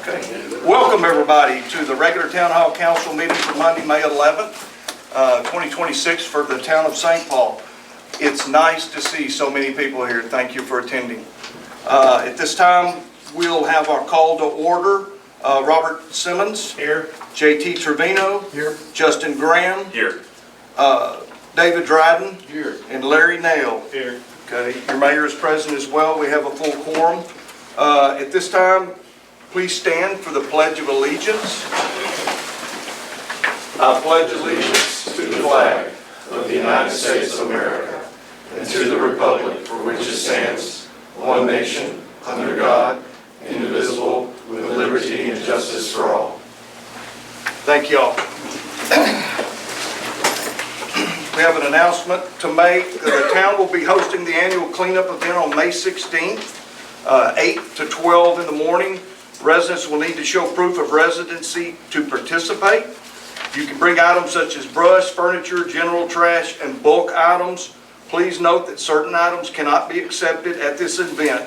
Okay. Welcome, everybody, to the regular Town Hall Council meeting for Monday, May 11th, 2026 for the town of St. Paul. It's nice to see so many people here. Thank you for attending. At this time, we'll have our call to order. Robert Simmons. Here. J.T. Trevino. Here. Justin Graham. Here. David Dryden. Here. And Larry Nail. Here. Okay. Your mayor is present as well. We have a full quorum. At this time, please stand for the Pledge of Allegiance. I pledge allegiance to the flag of the United States of America and to the republic for which it stands, one nation, under God, indivisible, with liberty and justice for all. Thank you all. We have an announcement to make. The town will be hosting the annual cleanup event on May 16th, 8 to 12 in the morning. Residents will need to show proof of residency to participate. You can bring items such as brush, furniture, general trash, and bulk items. Please note that certain items cannot be accepted at this event,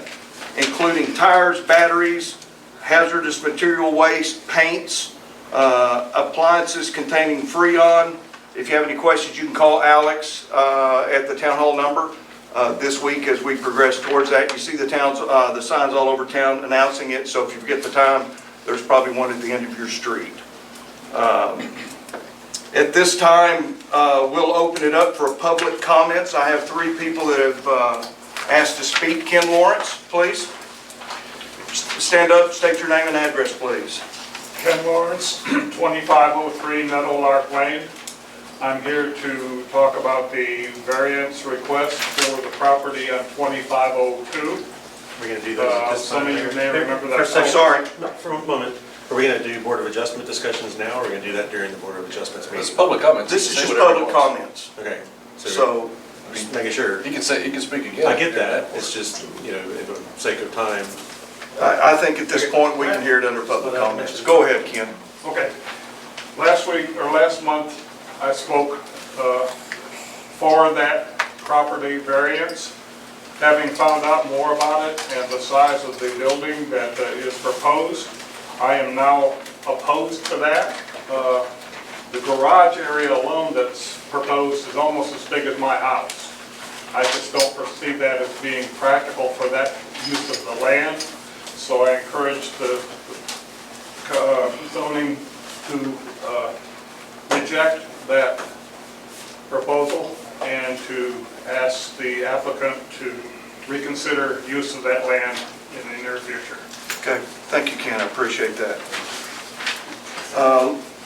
including tires, batteries, hazardous material waste, paints, appliances containing Freon. If you have any questions, you can call Alex at the town hall number this week as we progress towards that. You see the signs all over town announcing it, so if you forget the time, there's probably one at the end of your street. At this time, we'll open it up for public comments. I have 3 people that have asked to speak. Ken Lawrence, please. Stand up, state your name and address, please. Ken Lawrence, 2503 Meadowlark Lane. I'm here to talk about the variance request for the property on 2502. We're going to do those. Some of you may remember that. Sorry. For a moment. Are we going to do Board of Adjustment discussions now, or are we going to do that during the Board of Adjustments meeting? It's public comments. This is just public comments. Okay. So, just making sure. He can speak again. I get that. It's just, you know, for the sake of time. I think at this point we can hear it under public comments. Go ahead, Ken. Okay. Last month, I spoke for that property variance. Having found out more about it and the size of the building that is proposed, I am now opposed to that. The garage area alone that's proposed is almost as big as my house. I just don't foresee that as being practical for that use of the land. So I encourage the zoning to reject that proposal and to ask the applicant to reconsider use of that land in the near future. Okay, thank you, Ken. I appreciate that.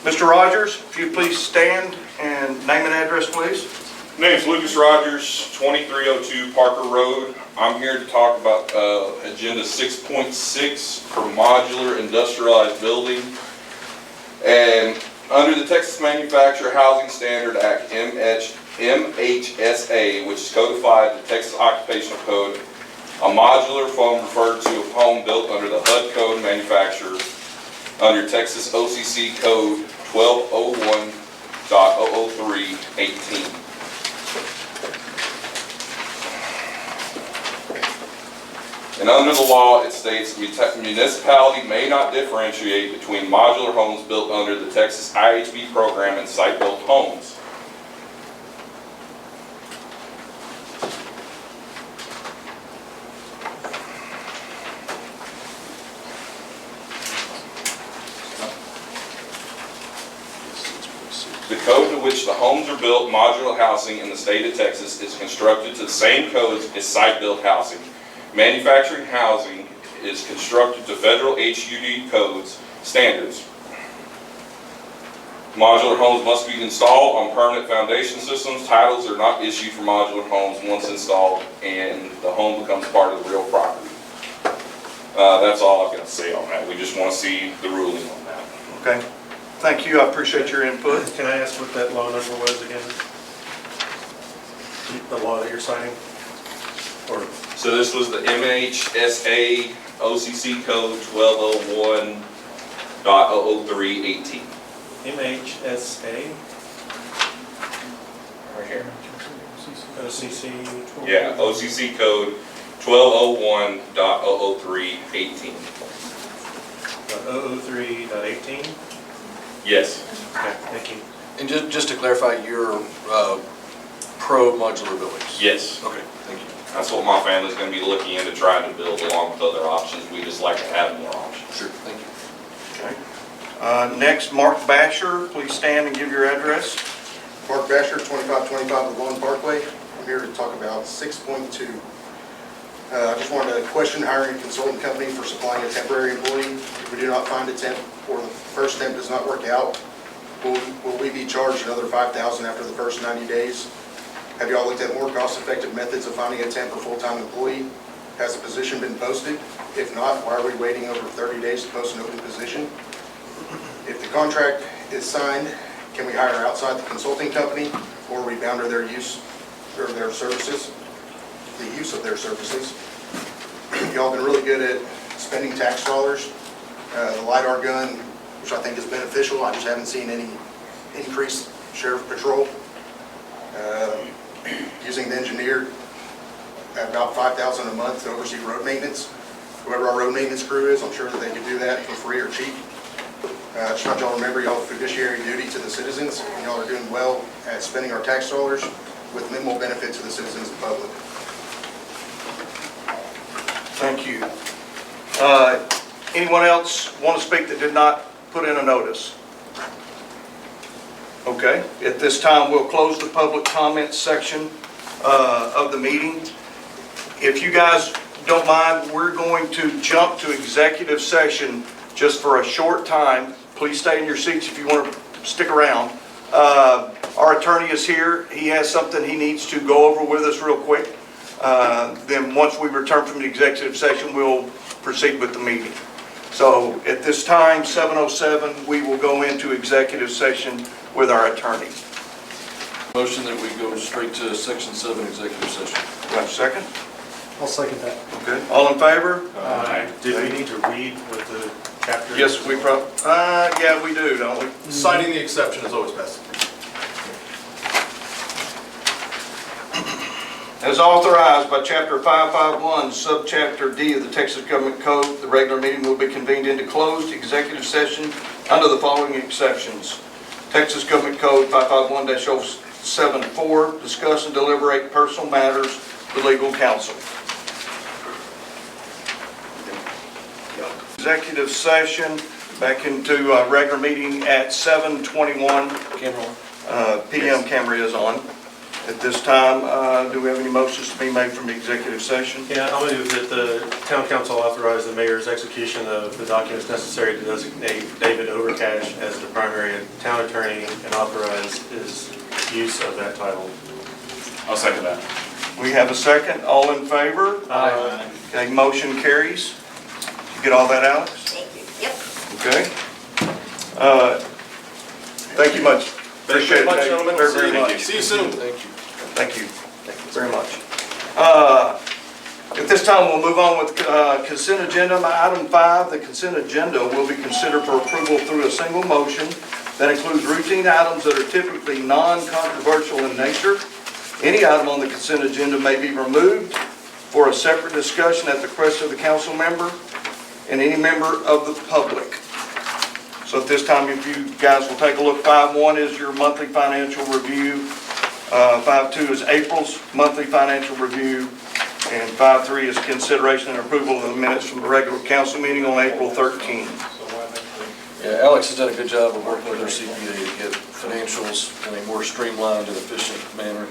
Mr. Rogers, if you please stand and name and address, please. Name's Lucas Rogers, 2302 Parker Road. I'm here to talk about Agenda 6.6 for modular industrialized building. And under the Texas Manufactured Housing Standard Act, MHSA, which is codified in the Texas Occupational Code, a modular home referred to a home built under the HUD code manufacturer under Texas OCC Code 1201.003.18. And under the law, it states the municipality may not differentiate between modular homes built under the Texas IHB program and site-built homes. The code to which the homes are built, modular housing in the state of Texas, is constructed to the same codes as site-built housing. Manufacturing housing is constructed to federal HUD codes standards. Modular homes must be installed on permanent foundation systems. Titles are not issued for modular homes once installed and the home becomes part of the real property. That's all I've got to say on that. We just want to see the ruling on that. Okay. Thank you. I appreciate your input. Can I ask what that law number was again? The law that you're citing? Or So this was the MHSA OCC code 1201.003.18. MHSA? Right here. OCC? Yeah, OCC code 1201.003.18. 003.18? Yes. Okay, thank you. And just to clarify, you're pro modular buildings? Yes. Okay, thank you. That's what my family's gonna be looking into trying to build along with other options. We just like to have more options. Sure, thank you. Okay. Next, Mark Basher, please stand and give your address. Mark Basher, 2525 Lawn Parkway. I'm here to talk about 6.2. I just wanted to question hiring a consultant company for supplying a temporary employee. If we do not find a temp or the first temp does not work out, will we be charged another $5,000 after the first 90 days? Have y'all looked at more cost-effective methods of finding a temp or full-time employee? Has the position been posted? If not, why are we waiting over 30 days to post an open position? If the contract is signed, can we hire outside the consulting company, or are we bound to their use or their services, the use of their services? Y'all been really good at spending tax dollars. The LiDAR gun, which I think is beneficial, I just haven't seen any increased sheriff patrol. Using the engineer at about $5,000 a month to oversee road maintenance. Whoever our road maintenance crew is, I'm sure that they could do that for free or cheap. Just want y'all to remember y'all have fiduciary duty to the citizens, and y'all are doing well at spending our tax dollars with minimal benefit to the citizens and public. Thank you. Anyone else want to speak that did not put in a notice? Okay, at this time, we'll close the public comments section of the meeting. If you guys don't mind, we're going to jump to executive session just for a short time. Please stay in your seats if you want to stick around. Our attorney is here. He has something he needs to go over with us real quick. Then once we return from the executive session, we'll proceed with the meeting. So at this time, 7:07, we will go into executive session with our attorney. Motion that we go straight to section 7 executive session. Do I have a second? I'll second that. Okay. All in favor? Did we need to read what the chapter? Yes, we yeah, we do, don't we? Citing the exception is always best. As authorized by Chapter 551, Subchapter D of the Texas Government Code, the regular meeting will be convened into closed executive session under the following exceptions. Texas Government Code 551-074, discuss and deliberate personal matters with legal counsel. Executive session, back into regular meeting at 7:21 Camera on. PM. Camera is on. At this time, do we have any motions to be made from the executive session? Yeah, I'll move that the town council authorize the mayor's execution of the documents necessary to designate David Overcash as the primary town attorney and authorize his use of that title. I'll second that. We have a second. All in favor? Aye. Okay, motion carries. Did you get all that, Alex? Thank you. Yep. Okay. Thank you much. Appreciate it, much, Dave. gentlemen. Very, very much. See you soon. Thank you. Thank you. Thank you very much. At this time, we'll move on with consent agenda. Item 5, the consent agenda will be considered for approval through a single motion that includes routine items that are typically non-controversial in nature. Any item on the consent agenda may be removed for a separate discussion at the request of the council member and any member of the public. So at this time, if you guys will take a look, 5.1 is your monthly financial review. 5.2 is April's monthly financial review. And 5.3 is consideration and approval of the minutes from the regular council meeting on April 13. Yeah, Alex has done a good job of working with our CPA to get financials in a more streamlined and efficient manner.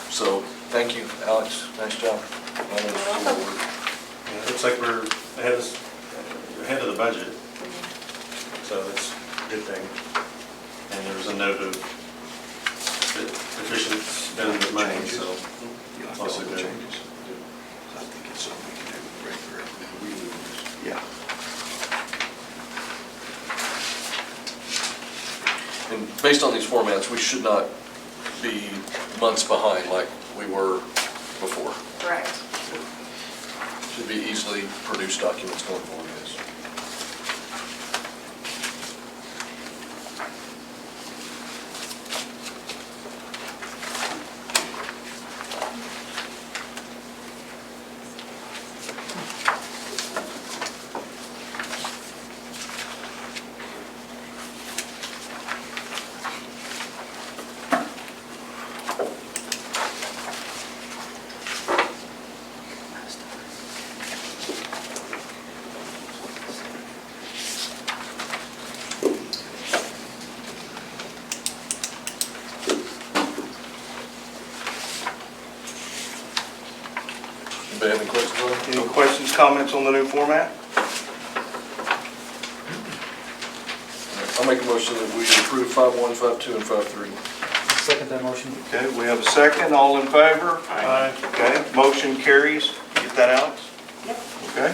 So, thank you, Alex. Nice job. Yeah, it looks like we're ahead of the budget, so that's a good thing. And there was a note of efficient spending of money, so also good. I think it's something we can do regular. Yeah. And based on these formats, we should not be months behind like we were before. Correct. Should be easily produced documents going forward. comments on the new format? I'll make a motion that we approve 5.1, 5.2, and 5.3. Second that motion. Okay, we have a second. All in favor? Aye. Okay, motion carries. Get that, Alex? Yep. Okay.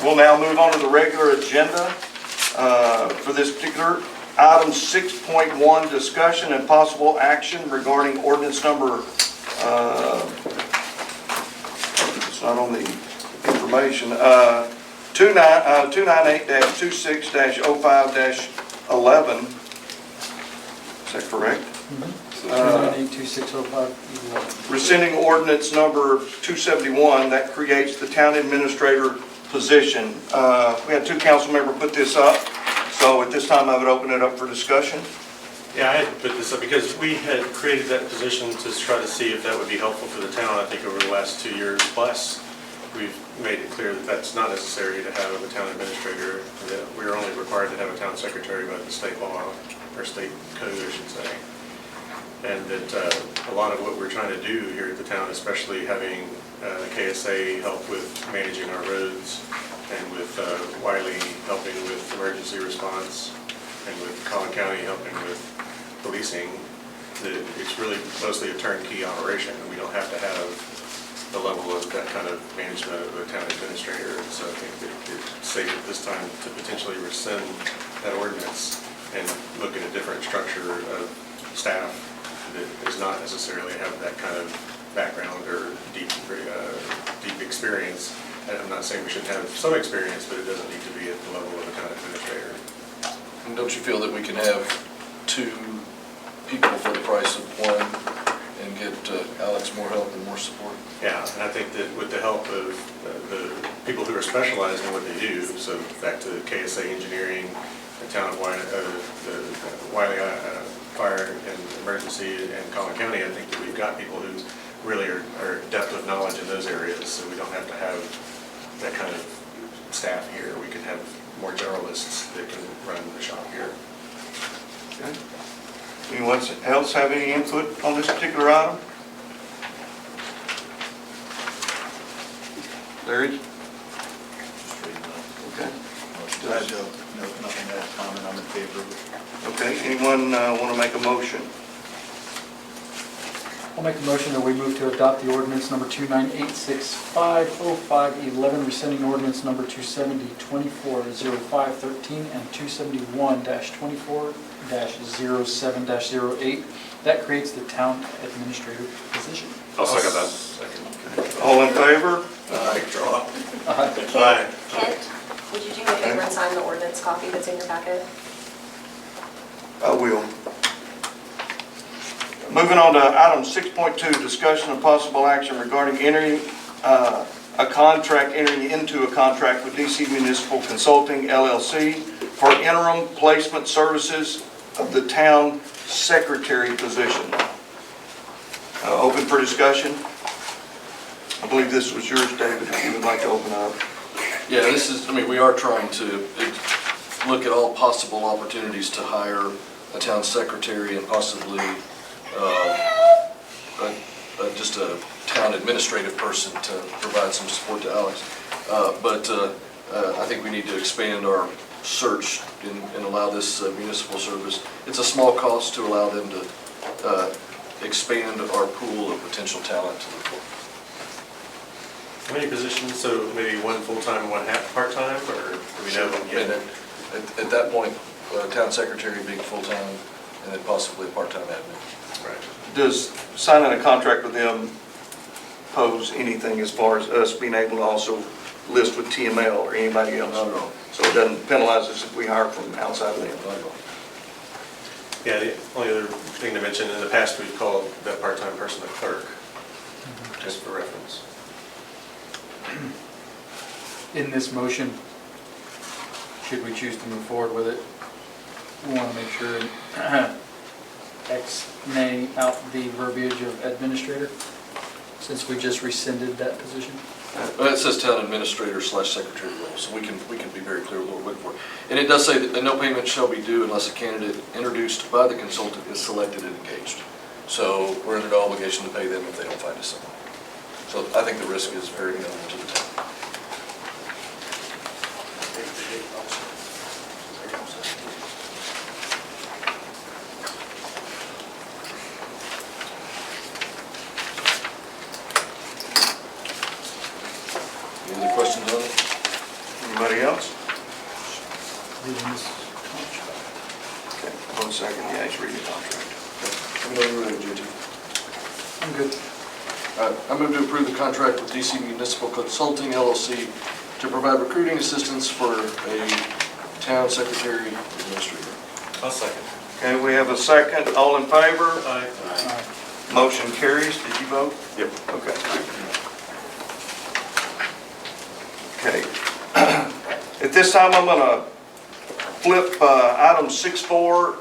We'll now move on to the regular agenda. For this particular item, 6.1, discussion and possible action regarding ordinance number, it's not on the information, 298-26-05-11. Is that correct? 298-2605-11. Rescinding ordinance number 271, that creates the town administrator position. We had two council members put this up, so at this time I would open it up for discussion. Yeah, I had put this up because we had created that position to try to see if that would be helpful for the town. I think over the last 2 years plus, we've made it clear that that's not necessary to have a town administrator, that we're only required to have a town secretary by the state law, or state code, I should say. And that a lot of what we're trying to do here at the town, especially having KSA help with managing our roads, and with Wiley helping with emergency response, and with Collin County helping with policing, that it's really mostly a turnkey operation, and we don't have to have the level of that kind of management of a town administrator. So I think that it's safe at this time to potentially rescind that ordinance and look at a different structure of staff that does not necessarily have that kind of background or deep experience. And I'm not saying we shouldn't have some experience, but it doesn't need to be at the level of a town administrator. And don't you feel that we can have two people for the price of one and get Alex more help and more support? Yeah, and I think that with the help of the people who are specialized in what they do, so back to KSA Engineering, the town of Wiley, the Wiley Fire and Emergency, and Collin County, I think that we've got people who really are depth of knowledge in those areas, so we don't have to have that kind of staff here. We can have more generalists that can run the shop here. Okay. Anyone else have any input on this particular item? Larry? Okay. I don't, no, nothing to comment, I'm in favor of it. Okay, anyone want to make a motion? I'll make a motion that we move to adopt the ordinance number 298-6505-11, rescinding ordinance number 270-2405-13 and 271-24-07-08. That creates the town administrator position. I'll second that. All in favor? Aye. Kent, would you do me a favor and sign the ordinance copy that's in your packet? I will. Moving on to item 6.2, discussion of possible action regarding entering into a contract with DC Municipal Consulting LLC for interim placement services of the town secretary position. Open for discussion. I believe this was yours, David, if you would like to open up. Yeah, this is, I mean, we are trying to look at all possible opportunities to hire a town secretary and possibly just a town administrative person to provide some support to Alex. But I think we need to expand our search and allow this municipal service. It's a small cost to allow them to expand our pool of potential talent to look for. How many positions? So maybe one full-time, one half part-time, or do we know yet? And at that point, town secretary being full-time and then possibly a part-time admin. Right. Does signing a contract with them pose anything as far as us being able to also list with TML or anybody else? Not at all. So it doesn't penalize us if we hire from outside of them? Not at all. Yeah, the only other thing to mention, in the past, we've called that part-time person a clerk, just for reference. In this motion, should we choose to move forward with it, we want to make sure X-nay out the verbiage of administrator, since we just rescinded that position. It says town administrator / secretary role, so we can be very clear what we're looking for. And it does say that no payment shall be due unless a candidate introduced by the consultant is selected and engaged. So we're under no obligation to pay them if they don't find us someone. So I think the risk is very minimal to the town. Any other questions on it? Anybody else? Reading this contract. Okay, 1 second, yeah, he's reading the contract. Whenever you're ready, JT. I'm good. I move to approve the contract with DC Municipal Consulting LLC to provide recruiting assistance for a town secretary administrator. I'll second. Okay, we have a second. All in favor? Aye. Motion carries. Did you vote? Yep. Okay. Okay. At this time, I'm going to flip items 6.4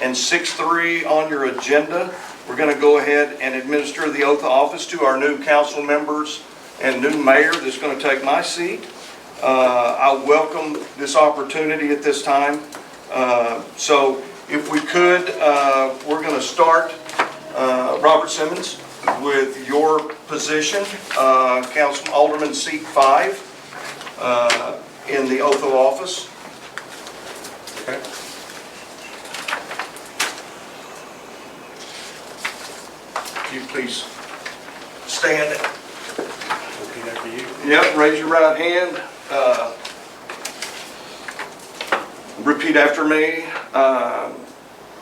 and 6.3 on your agenda. We're going to go ahead and administer the oath of office to our new council members and new mayor that's going to take my seat. I welcome this opportunity at this time. So if we could, we're going to start, Robert Simmons, with your position, Councilman Alderman seat 5 in the oath of office. Okay. If you please stand. Repeat after you. Yep, raise your right hand. Repeat after me.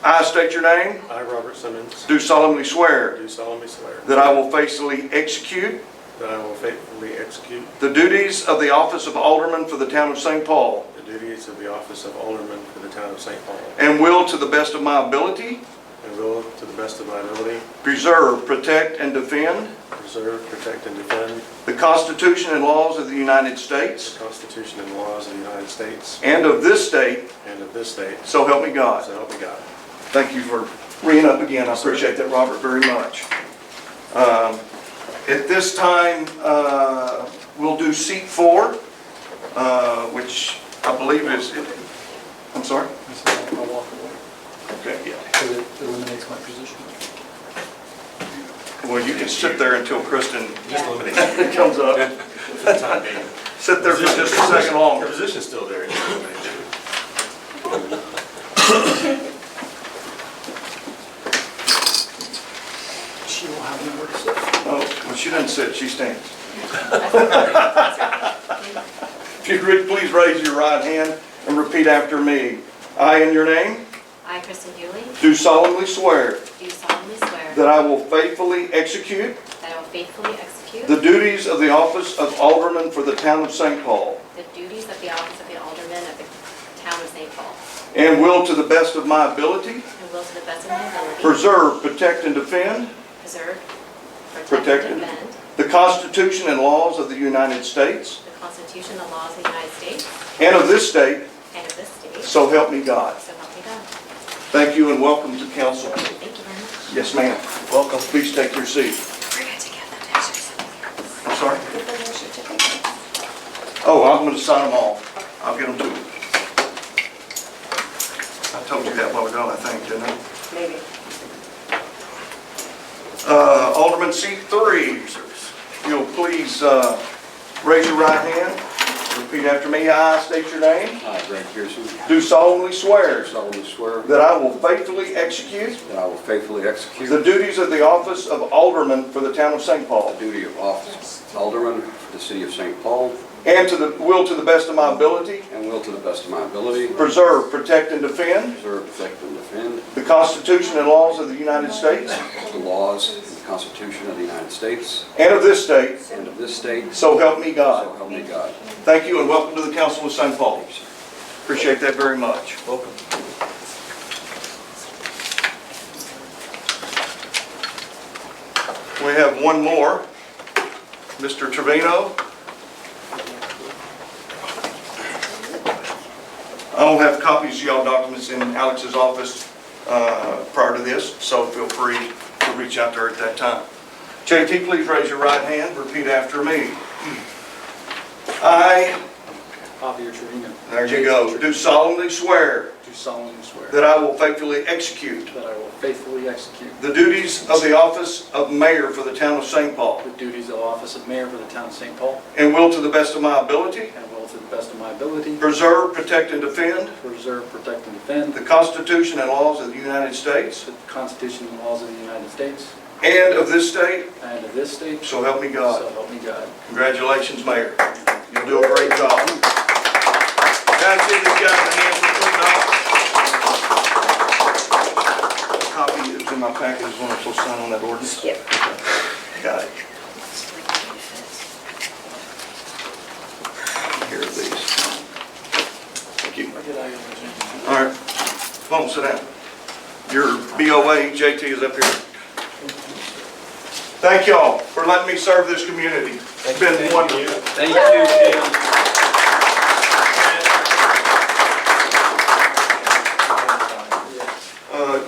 I state your name. I, Robert Simmons, Do solemnly swear do solemnly swear that I will faithfully execute that I will faithfully execute the duties of the office of Alderman for the town of St. Paul, the duties of the office of Alderman for the town of St. Paul, and will, to the best of my ability, and will, to the best of my ability, preserve, protect, and defend preserve, protect, and defend the Constitution and laws of the United the States Constitution and laws of the United States and of this state, and of this state, so help me God. so help me God. Thank you for bringing up again. I appreciate that, Robert, very much. At this time, we'll do seat 4, which I believe is, I'm sorry? I'll walk away. Okay, yeah. Because it eliminates my position. Well, you can sit there until Kristen Just eliminate it comes up. for the time being. Sit there for just a second Your longer. position's still there. Just eliminate it. She will have nowhere to sit. Oh, well, she doesn't sit, she stands. If you could please raise your right hand and repeat after me. I, in your name, I, Kristen Dooley, do solemnly swear do solemnly swear that I will faithfully execute that I will faithfully execute the duties of the office of Alderman for the town of St. Paul, the duties of the office of the Alderman of the town of St. Paul, and will, to the best of my ability, and will to the best of my ability preserve, protect, and defend preserve, Protect protect, and and defend the Constitution and laws of the United States the Constitution and laws of the United States and of this state, and of this state, so help me God. so help me God. Thank you and welcome to council. Thank you very much. Yes, ma'am. Welcome. Please take your seat. We're going to get the pictures. I'm sorry? Get the certificates. Oh, I'm going to sign them all. I'll get them to you. I told you that a while ago, I think, didn't I? Maybe. Alderman seat 3, you'll please raise your right hand. Repeat after me. I state your name. I, Greg Pearson, Do solemnly swear solemnly swear that I will faithfully execute that I will faithfully execute the duties of the office of Alderman for the town of St. Paul, the duty of office of Alderman for the city of St. Paul, and to the best of my ability, and will to the best of my ability preserve, protect, and defend preserve, protect, and defend the Constitution and laws of the United States the laws and the Constitution of the United States and of this state, and of this state, so help me so God. help me God. Thank you and welcome to the Council of St. Paul. Appreciate that very much. Welcome. We have one more. Mr. Trevino. I don't have copies of y'all documents in Alex's office prior to this, so feel free to reach out to her at that time. JT, please raise your right hand. Repeat after me. I, Javier Trevino. there you go, do solemnly swear Do solemnly swear that I will faithfully execute that I will faithfully execute the duties of the office of mayor for the town of St. Paul, the duties of office of mayor for the town of St. Paul, and will, to the best of my ability, and will to the best of my ability, preserve, protect, and defend preserve, protect, and defend the Constitution and laws of the United States the Constitution and laws of the United States and of this state, and of this state. so help me So God. help me God. Congratulations, Mayor. You'll do a great job. Guys, see these guys in the hands for putting up. A copy is in my package, is one I'm supposed to sign on that ordinance. Yep. Got it. Here are these. Thank you. All right, come on, sit down. Your BOA, JT, is up here. Thank y'all for letting me serve this community. It's been wonderful. Thank you, Tim.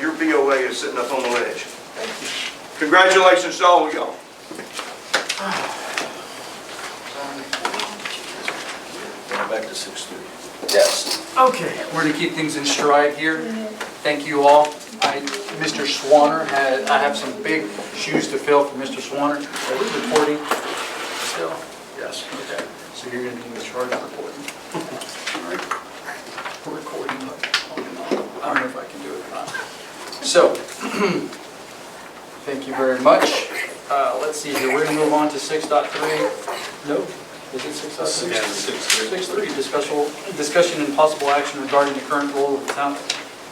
Your BOA is sitting up on the ledge. Congratulations to all of y'all. Going back to 6:30. Yes. Okay, we're going to keep things in stride here. Thank you all. Mr. Swanner I have some big shoes to fill for Mr. Swanner. Are we recording still? Yes. Okay. So you're going to be in charge of recording. We're recording, but I don't know if I can do it or not. So, thank you very much. Let's see here, we're going to move on to 6.3. No? Is it 6.3? Yeah, 6.3, discussion and possible action regarding the current role of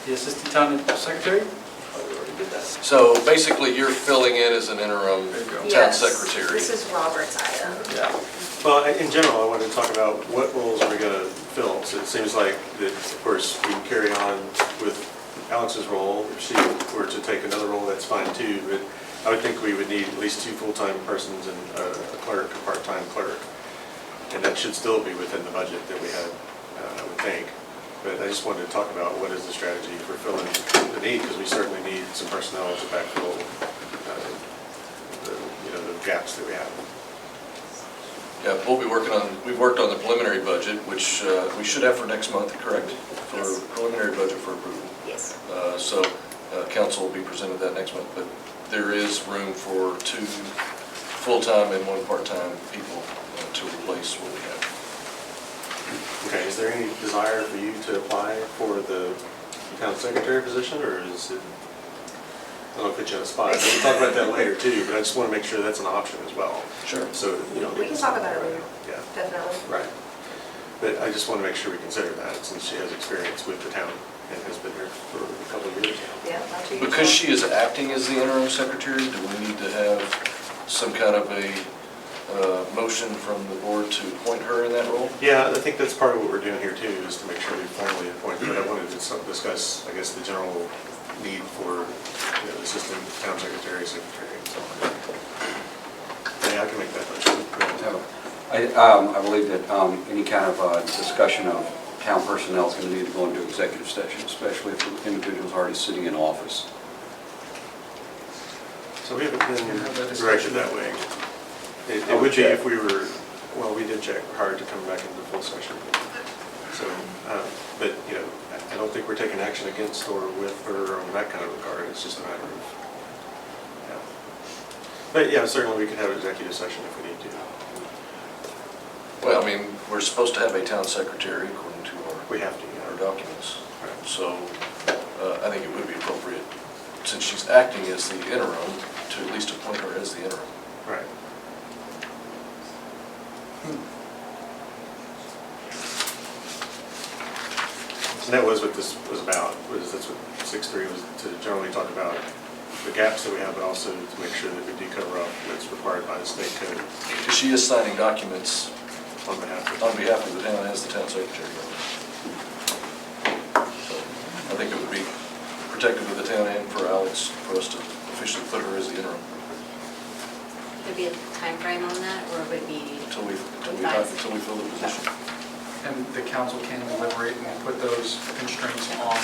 the Assistant Town Secretary. Oh, we already did that. So basically, you're filling in as an interim There you go. town Yes, secretary. this is Robert's item. Yeah. Well, in general, I wanted to talk about what roles are we going to fill. So it seems like that, of course, we can carry on with Alex's role. If she were to take another role, that's fine too. But I would think we would need at least 2 full-time persons and a clerk, a part-time clerk. And that should still be within the budget that we had, I would think. But I just wanted to talk about what is the strategy for filling the need, because we certainly need some personnel to backfill the gaps that we have. Yeah, we'll be working on, we've worked on the preliminary budget, which we should have for next month, correct? For Yes. preliminary budget for approval. Yes. So council will be presented that next month, but there is room for 2 full-time and 1 part-time people to replace what we have. Okay, is there any desire for you to apply for the town secretary position, or is it, I don't know if it's you on the spot, we'll talk about that later too, but I just want to make sure that's an option as well. Sure. So, We can talk about it later, Yeah, definitely. right. But I just want to make sure we consider that, since she has experience with the town and has been here for a couple of years now. Yeah, about 2 years. Because she is acting as the interim secretary, do we need to have some kind of a motion from the board to appoint her in that role? Yeah, I think that's part of what we're doing here too, is to make sure we formally appoint, but I wanted to discuss, I guess, the general need for, assistant town secretary, and so on. Yeah, I can make that motion. I believe that any kind of discussion of town personnel is going to need to go into executive session, especially if the individual's already sitting in office. So we haven't been directed that way. It would be if we were, well, we did check hard to come back into full session. So, but, I don't think we're taking action against or with or on that kind of regard. It's just a matter of, But yeah, certainly we could have an executive session if we need to. Well, I mean, we're supposed to have a town secretary according to We have to, our documents. Right. So I think it would be appropriate, since she's acting as the interim, to at least appoint her as the interim. Right. And that was what this was about, that's what 6.3 was, to generally talk about the gaps that we have, but also to make sure that we do cover up what's required by the state code Because she is signing documents on behalf of. on behalf of the town as the town secretary. So I think it would be protective of the town and for Alex, for us to officially put her as the interim Would be a time frame on that, or would it be? until we fill the position. And the council can deliberate and put those constraints on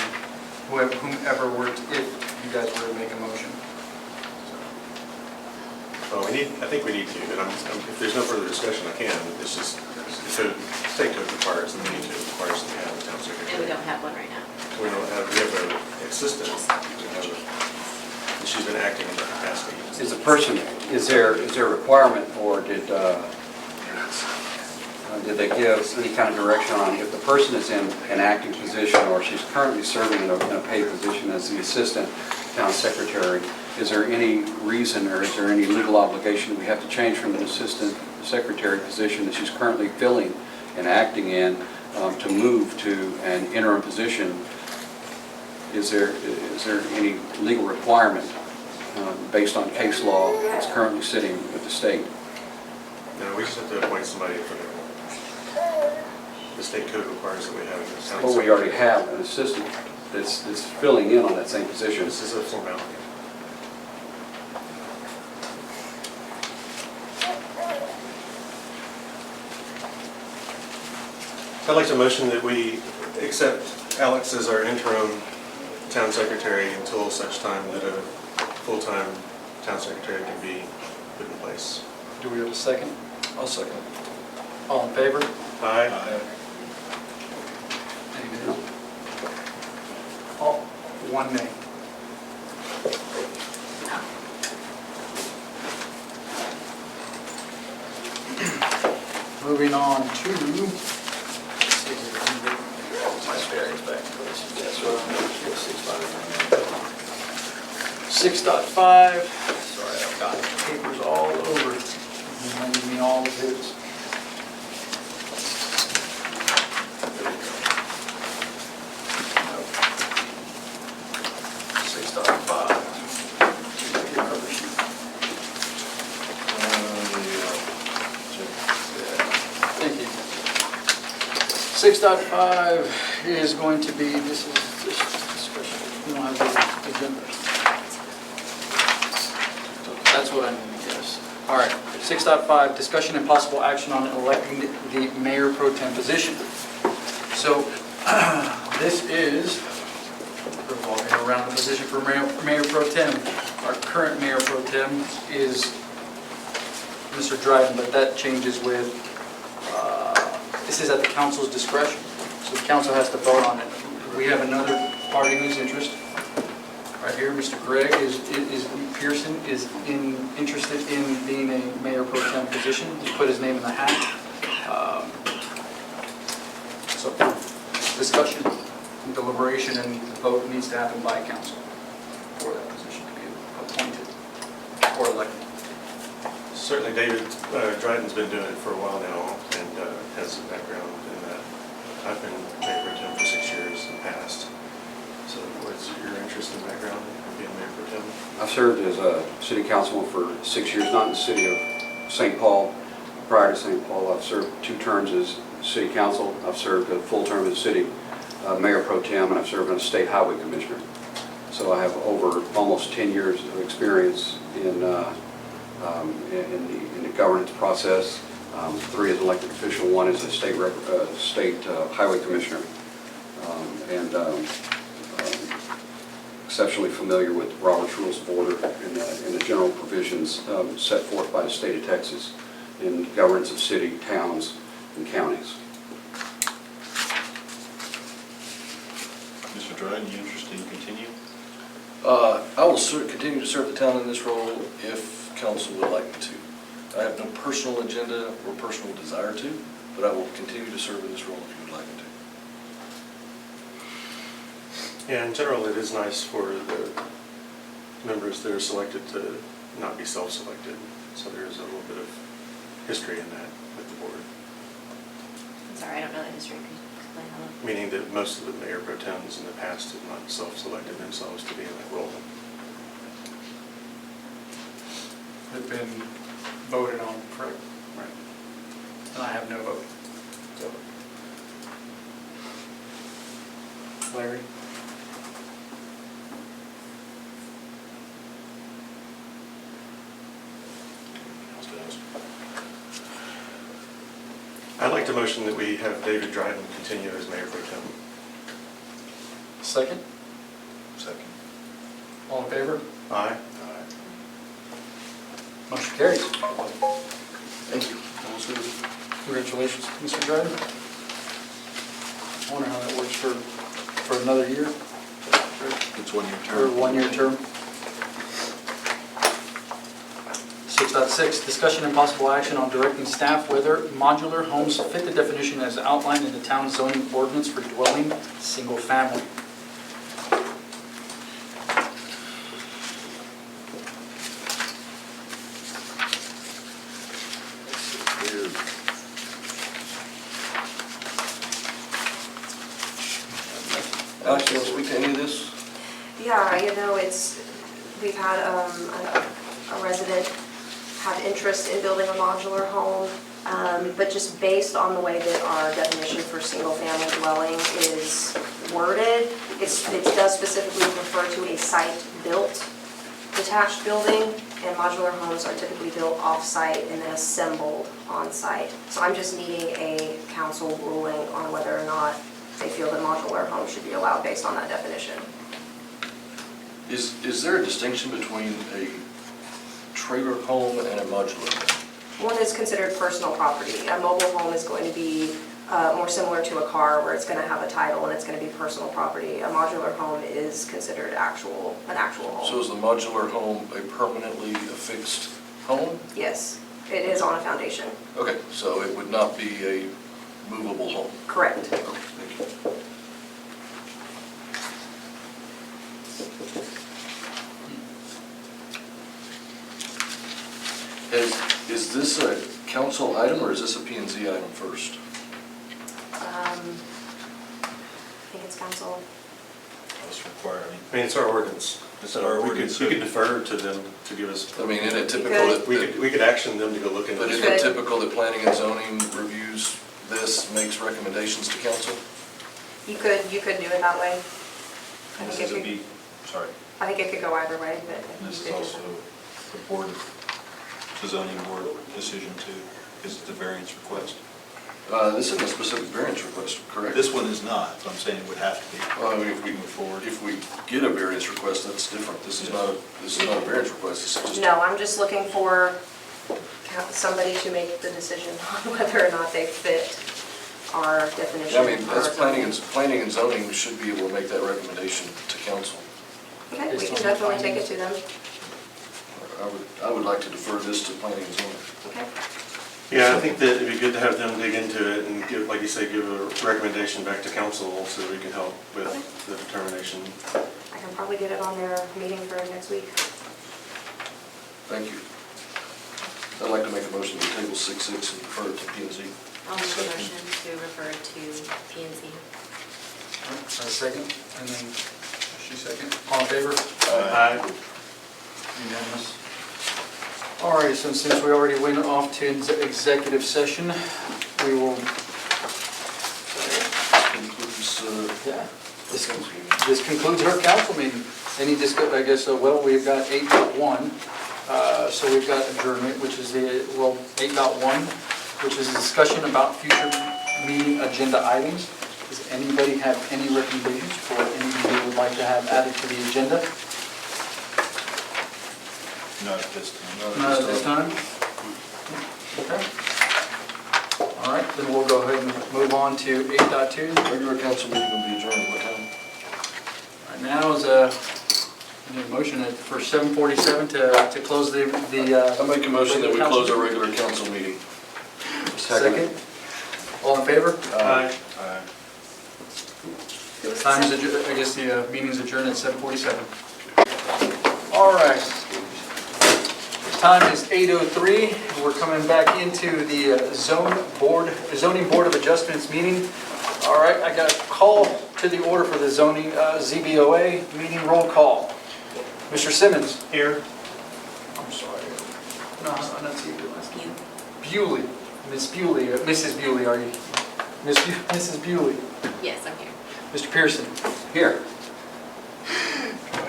whomever if you guys were to make a motion. Well, I think we need to, and if there's no further discussion, I can, it's just, so state code requires, and the need to requires that we have a town secretary. And we don't have one right now. We have an assistant, and she's been acting in that capacity. Is there a requirement, or did did they give any kind of direction on if the person is in an active position or she's currently serving in a paid position as the assistant town secretary, is there any reason or is there any legal obligation we have to change from an assistant secretary position that she's currently filling and acting in to move to an interim position? Is there any legal requirement based on case law that's currently sitting with the state? No, we just have to appoint somebody for their role. The state code requires that we have a town But we already secretary. have an assistant that's filling in on that same position. This is a formality. I'd like to motion that we accept Alex as our interim town secretary until such time that a full-time town secretary can be put in place. Do we have a second? I'll second. All in favor? Aye. Any no? Oh, one nay. Moving on to. My bearings back. 6.5. Sorry, I've got papers all over. Reminding me all of his. Thank you. 6.5 is going to be, this is discussion. We don't have the agenda. That's what I need, yes. All right, 6.5, discussion and possible action on electing the mayor pro tem position. So this is revolving around the position for mayor pro tem. Our current mayor pro tem is Mr. Dryden, but that changes with, this is at the council's discretion. So the council has to vote on it. We have another party who's interested. Right here, Mr. Gregg Pearson is interested in being a mayor pro tem position. He put his name in the hat. So discussion, and deliberation, and the vote needs to happen by council for that position to be appointed or elected. Certainly David Dryden's been doing it for a while now and has a background in that. I've been mayor pro tem for 6 years in the past. So what's your interest and background in being mayor pro tem? I've served as a city councilman for 6 years, not in the city of St. Paul. Prior to St. Paul, I've served 2 terms as city council. I've served a full term as city mayor pro tem, and I've served as state highway commissioner. So I have over almost 10 years of experience in the governance process. 3 as an elected official, 1 as a state highway commissioner. And exceptionally familiar with Robert's Rules of Order and the general provisions set forth by the state of Texas in governance of city, towns, and counties. Mr. Dryden, you interested in continue? I will continue to serve the town in this role if council would like me to. I have no personal agenda or personal desire to, but I will continue to serve in this role if you would like me to. Yeah, in general, it is nice for the members that are selected to not be self-selected. So there's a little bit of history in that with the board. I'm sorry, I don't know the history. Could you explain how? Meaning that most of the mayor pro tems in the past have not self-selected themselves to be in that role. Have been voted on, correct? Right. And I have no vote. So. Larry? I'd like to motion that we have David Dryden continue as mayor pro tem. Second? Second. All in favor? Aye. Motion carries. Thank you. Congratulations, Mr. Dryden. I wonder how that works for another year, It's 1 year or term. 1 year term. 6.6, 6.6, discussion and possible action on directing staff whether modular homes fit the definition as outlined in the town zoning ordinance for dwelling single family. Alex, you want to speak to any of this? Yeah, we've had a resident have interest in building a modular home, but just based on the way that our definition for single-family dwelling is worded, it does specifically refer to a site-built detached building, and modular homes are typically built off-site and then assembled on-site. So I'm just needing a council ruling on whether or not they feel that modular homes should be allowed based on that definition. Is there a distinction between a trailer home and a modular home? One is considered personal property. A mobile home is going to be more similar to a car where it's going to have a title and it's going to be personal property. A modular home is considered an actual home. So is the modular home a permanently affixed home? Yes, it is on a foundation. Okay, so it would not be a movable home? Correct. Okay, thank you. Is this a council item or is this a P&Z item first? I think it's council. That's required. I mean, it's our ordinance. It's So our we ordinance. could defer to them to give us, I mean, isn't it typical Good. that, we could action them to go look into but this. isn't it typical that planning and zoning reviews this, makes recommendations to council? You could do it that way. I This think is it a could, B, sorry, I think it could go either way, but this you is could do also that. the board, the zoning board decision too, because it's a variance request. This isn't a specific variance request, correct? This one is not, so I'm saying it would have to be. Well, I mean, if we Move forward. If we get a variance request, that's different. This is not a variance request, this is just. No, I'm just looking for somebody to make the decision on whether or not they fit our definition. I mean, for our as planning and zoning should be able to make that recommendation to council. Okay, we can definitely take it to them. I would like to defer this to planning and zoning. Okay. Yeah, I think that it'd be good to have them dig into it and give, like you say, give a recommendation back to council so that we can help with the determination. I can probably get it on their meeting for next week. Thank you. I'd like to make a motion to table 6.6 and defer it to P&Z. I'll make a motion to refer to P&Z. A second, and then she second. All in favor? Aye. Unanimous. All right, so since we already went off to executive session, we will, Concludes, yeah, this concludes our council meeting. Any I guess, well, we've got 8.1, so we've got adjournment, which is 8.1, which is a discussion about future meeting agenda items. Does anybody have any recommendations for anything they would like to have added to the agenda? Not at this time. Not at this time? Okay. All right, then we'll go ahead and move on to 8.2. Regular council meeting will be adjourned at what time? Right now is I need a motion for 7:47 to close the. I make a motion that we close our regular council meeting. Second. All in favor? Aye. Time is, I guess the meeting's adjourned at 7:47. All right. Time is 8:03. We're coming back into the zoning board of adjustments meeting. All right, I got a call to the order for the zoning ZBOA meeting roll call. Mr. Simmons. Here. I'm sorry. No, I'm not seeing your last name. Bewley. Miss Bewley. Mrs. Bewley, are you? Mrs. Bewley. Yes, I'm here. Mr. Pearson. Here.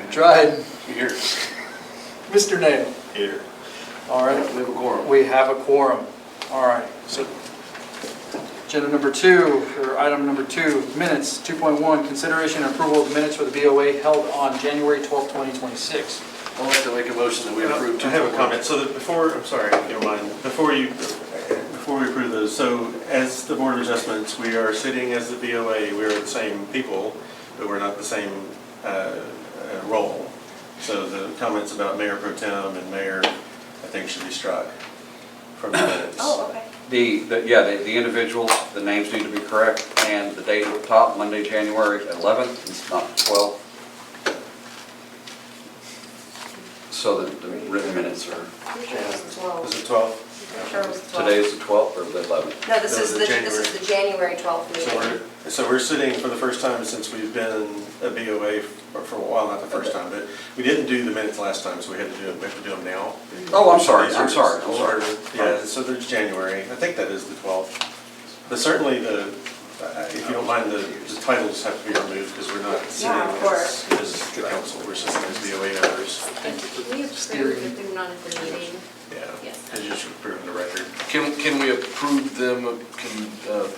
Dryden. Here. Mr. Nail. Here. All right. We have a quorum. We have a quorum. All right. So agenda number 2, or item number 2, minutes, 2.1, consideration and approval of the minutes for the BOA held on January 12, 2026. I'd like to make a motion that we approve. I have a comment. So that before, I'm sorry, if you don't mind, before we approve those, so as the Board of Adjustments, we are sitting as the BOA, we are the same people, but we're not the same role. So the comments about Mayor Pro Tem and Mayor I think should be struck from the minutes. Oh, okay. The individuals, the names need to be correct, and the date at the top, Monday, January 11th, it's not 12th. So the written minutes are, Pretty sure it was the 12th. Was it 12? Pretty sure it was the 12th. today's the 12th or the 11th? No, this No, is the this is the January 12th So meeting. we're sitting for the first time since we've been a BOA for a while, not the first time, but we didn't do the minutes last time, so we have to do them now. Oh, I'm sorry. Yeah, so there's January, I think that is the 12th. But certainly if you don't mind, the titles have to be removed because we're not sitting Yeah, of course. as the council, we're sitting as BOA members. And can we approve if they're not at the meeting? Yeah, Yes. and just approving the record. Can we approve them,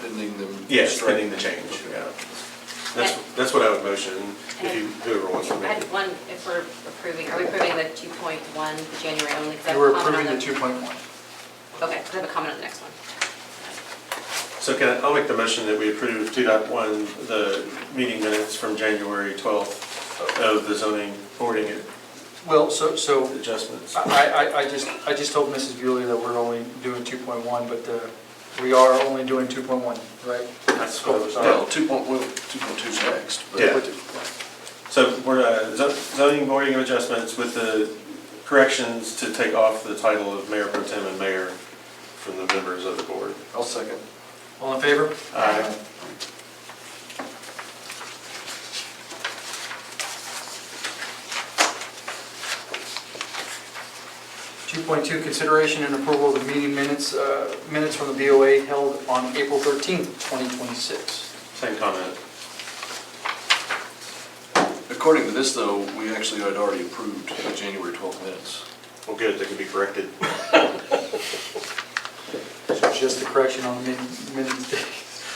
pending them? Yes, strike? pending the change, yeah. That's what I would motion, if you, whoever wants to I make had it. one, if we're approving, are we approving the 2.1, the January only? 'Cause I have You a were comment approving the on 2.1. Okay, I have a comment on the next one. So I'll make the motion that we approve 2.1, the meeting minutes from January 12th of the zoning boarding Well, so adjustments. I just told Mrs. Bewley that we're only doing 2.1, but we are only doing 2.1, right? That's what I was Well, 2.2 is next. but- Yeah. So we're zoning boarding of adjustments with the corrections to take off the title of Mayor Pro Tem and Mayor from the members of the board. I'll second. All in favor? Aye. 2.2, consideration and approval of the meeting minutes from the BOA held on April 13th, 2026. Same comment. According to this, though, we actually had already approved the January 12th minutes. Well, good, they can be corrected. So just the correction on the minutes.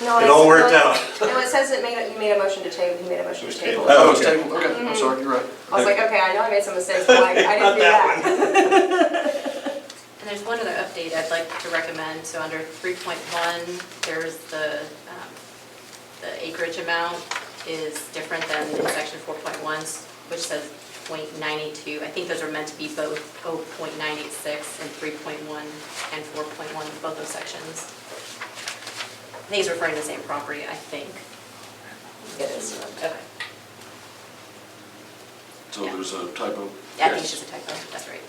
No, It all worked out. No, it says you made a motion to table, he made a motion to table. Oh, it's okay. tabled? Okay, I'm sorry, you're right. I was like, okay, I know I made some mistakes, but I didn't do that. And there's one other update I'd like to recommend. So under 3.1, there's the acreage amount is different than in section 4.1, which says .92. I think those are meant to be both 0.986 and 3.1 and 4.1, both those sections. I think he's referring to the same property, I think. It is. Okay. So there's a typo? Yeah, I think it's just a typo. That's right.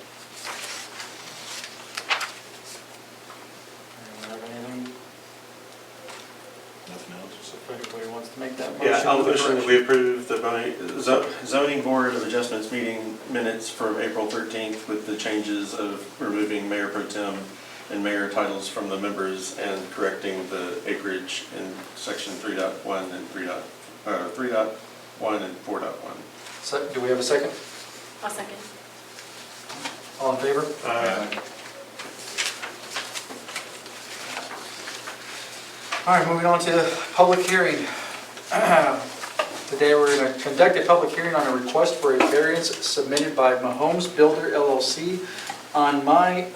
Anyone have anything? Nothing else? If anybody wants to make that motion. Yeah, I'll with the motion that correction. we approve the zoning board of adjustments meeting minutes from April 13th with the changes of removing Mayor Pro Tem and mayor titles from the members and correcting the acreage in section 3.1 and 3.1 and 4.1. So, do we have a second? I'll second. All in favor? All right, moving on to public hearing. Today, we're going to conduct a public hearing on a request for a variance submitted by Mahomes Builder LLC on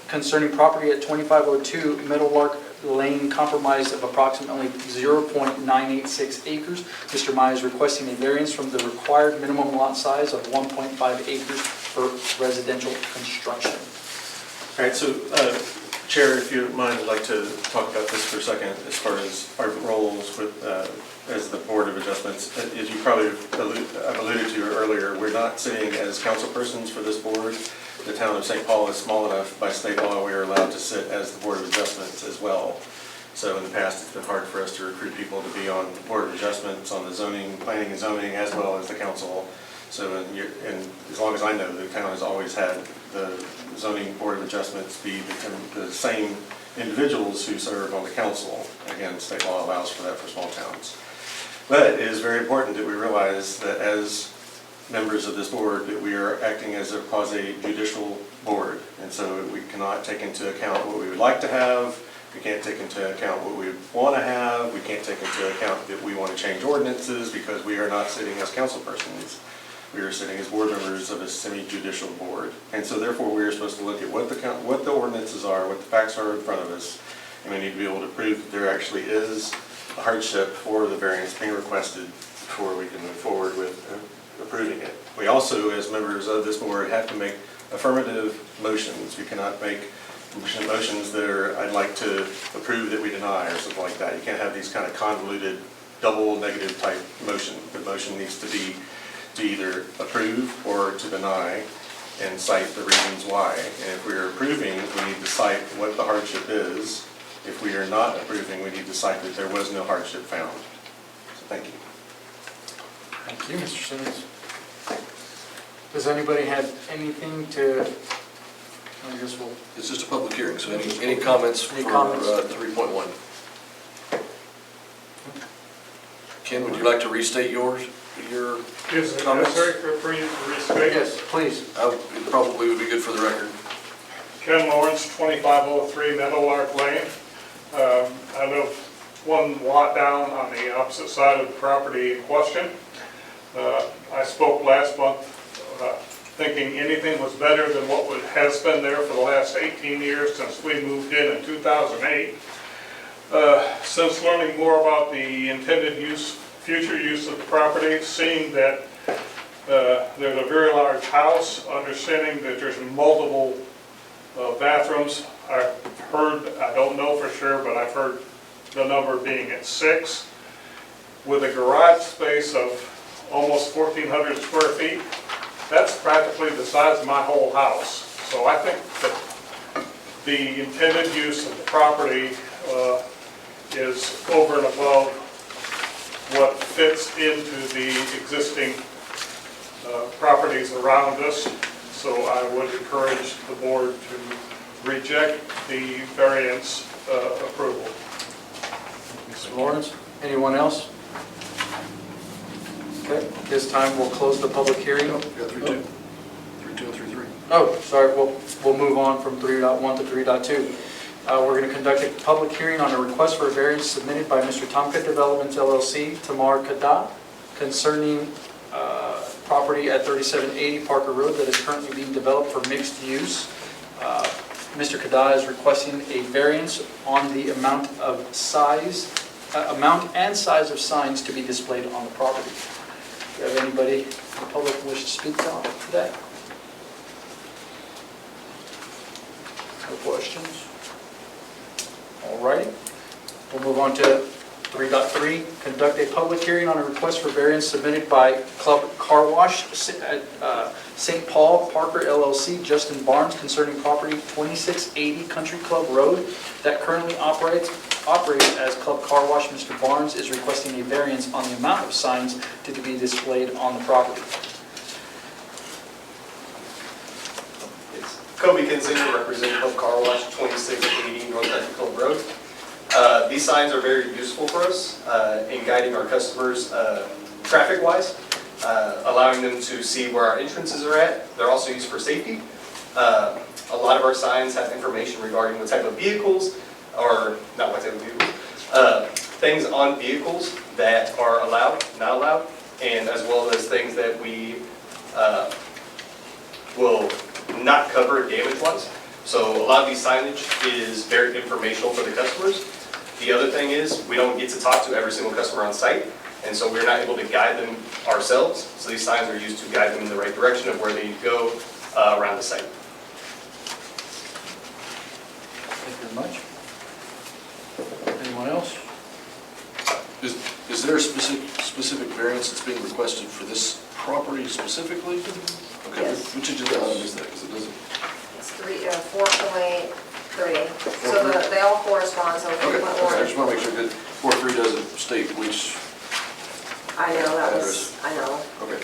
concerning property at 2502 Meadowlark Lane, compromise of approximately 0.986 acres. Mr. Mai is requesting a variance from the required minimum lot size of 1.5 acres for residential construction. All right, so Chair, if you don't mind, I'd like to talk about this for a second as far as our roles with, as the Board of Adjustments. As you probably alluded to earlier, we're not sitting as councilpersons for this board. The town of St. Paul is small enough by state law, we are allowed to sit as the Board of Adjustments as well. So in the past, it's been hard for us to recruit people to be on the Board of Adjustments, on the zoning, planning and zoning, as well as the council. So and as long as I know, the town has always had the zoning Board of Adjustments be the same individuals who serve on the council. Again, state law allows for that for small towns. But it is very important that we realize that as members of this board, that we are acting as a quasi-judicial board. And so we cannot take into account what we would like to have. We can't take into account what we want to have. We can't take into account that we want to change ordinances because we are not sitting as councilpersons. We are sitting as board members of a semi-judicial board. And so therefore, we are supposed to look at what the ordinances are, what the facts are in front of us, and we need to be able to prove that there actually is a hardship for the variance being requested before we can move forward with approving it. We also, as members of this board, have to make affirmative motions. We cannot make motions that are, I'd like to approve that we deny, or something like that. You can't have these kind of convoluted, double negative type motion. The motion needs to be to either approve or to deny and cite the reasons why. And if we're approving, we need to cite what the hardship is. If we are not approving, we need to cite that there was no hardship found. So thank you. Thank you, Mr. Simmons. Does anybody have anything to, I guess we'll, It's just a public hearing, so any comments for Any comments? 3.1? Ken, would you like to restate your Is it comments? necessary for you to restate? yes, please. It probably would be good for the record. Ken Lawrence, 2503 Meadowlark Lane. I live one lot down on the opposite side of the property in question. I spoke last month thinking anything was better than what has been there for the last 18 years since we moved in 2008. Since learning more about the intended use, future use of the property, seeing that there's a very large house, understanding that there's multiple bathrooms. I've heard, I don't know for sure, but I've heard the number being at 6, with a garage space of almost 1,400 square feet. That's practically the size of my whole house. So I think that the intended use of the property is over and above what fits into the existing properties around us. So I would encourage the board to reject the variance approval. Mr. Lawrence, anyone else? Okay, this time we'll close the public hearing. We got 3.2 and 3.3. Oh, sorry, we'll move on from 3.1 to 3.2. We're going to conduct a public hearing on a request for a variance submitted by Mr. Tomka Developments LLC, Tamar Kada, concerning property at 3780 Parker Road that is currently being developed for mixed use. Mr. Kada is requesting a variance on the amount and size of signs to be displayed on the property. Do you have anybody in the public who wishes to speak on that? No questions? All righty. We'll move on to 3.3, conduct a public hearing on a request for variance submitted by Club Car Wash at St. Paul Parker LLC, Justin Barnes, concerning property 2680 Country Club Road that currently operates as Club Car Wash. Mr. Barnes is requesting a variance on the amount of signs to be displayed on the property. Kobe Kinsinger, representing Club Car Wash, 2680 North Country Club Road. These signs are very useful for us in guiding our customers traffic-wise, allowing them to see where our entrances are at. They're also used for safety. A lot of our signs have information regarding what type of vehicles, or not what type of vehicles, things on vehicles that are allowed, not allowed, and as well as things that we will not cover damage-wise. So a lot of these signage is very informational for the customers. The other thing is we don't get to talk to every single customer on site, and so we're not able to guide them ourselves. So these signs are used to guide them in the right direction of where they need to go around the site. Thank you very much. Anyone else? Is there a specific variance that's being requested for this property specifically? Okay, Yes. which agenda item is that? Because it doesn't. It's 4.3. So they all correspond, so Okay, I 3.1. just want to make sure that 4.3 doesn't state which. I know, I know. Okay.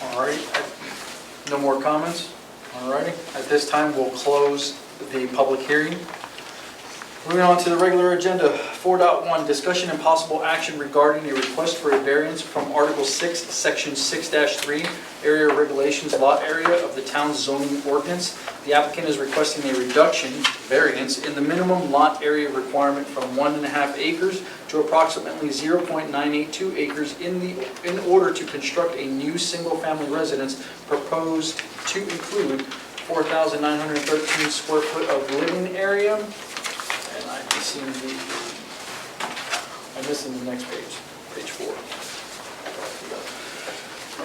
All right. No more comments? All righty. At this time, we'll close the public hearing. Moving on to the regular agenda, 4.1, discussion and possible action regarding a request for a variance from Article 6, Section 6-3, area regulations lot area of the town's zoning ordinance. The applicant is requesting a reduction, variance, in the minimum lot area requirement from 1.5 acres to approximately 0.982 acres in order to construct a new single-family residence proposed to include 4,913 square foot of living area. And I'm missing the next page, page 4.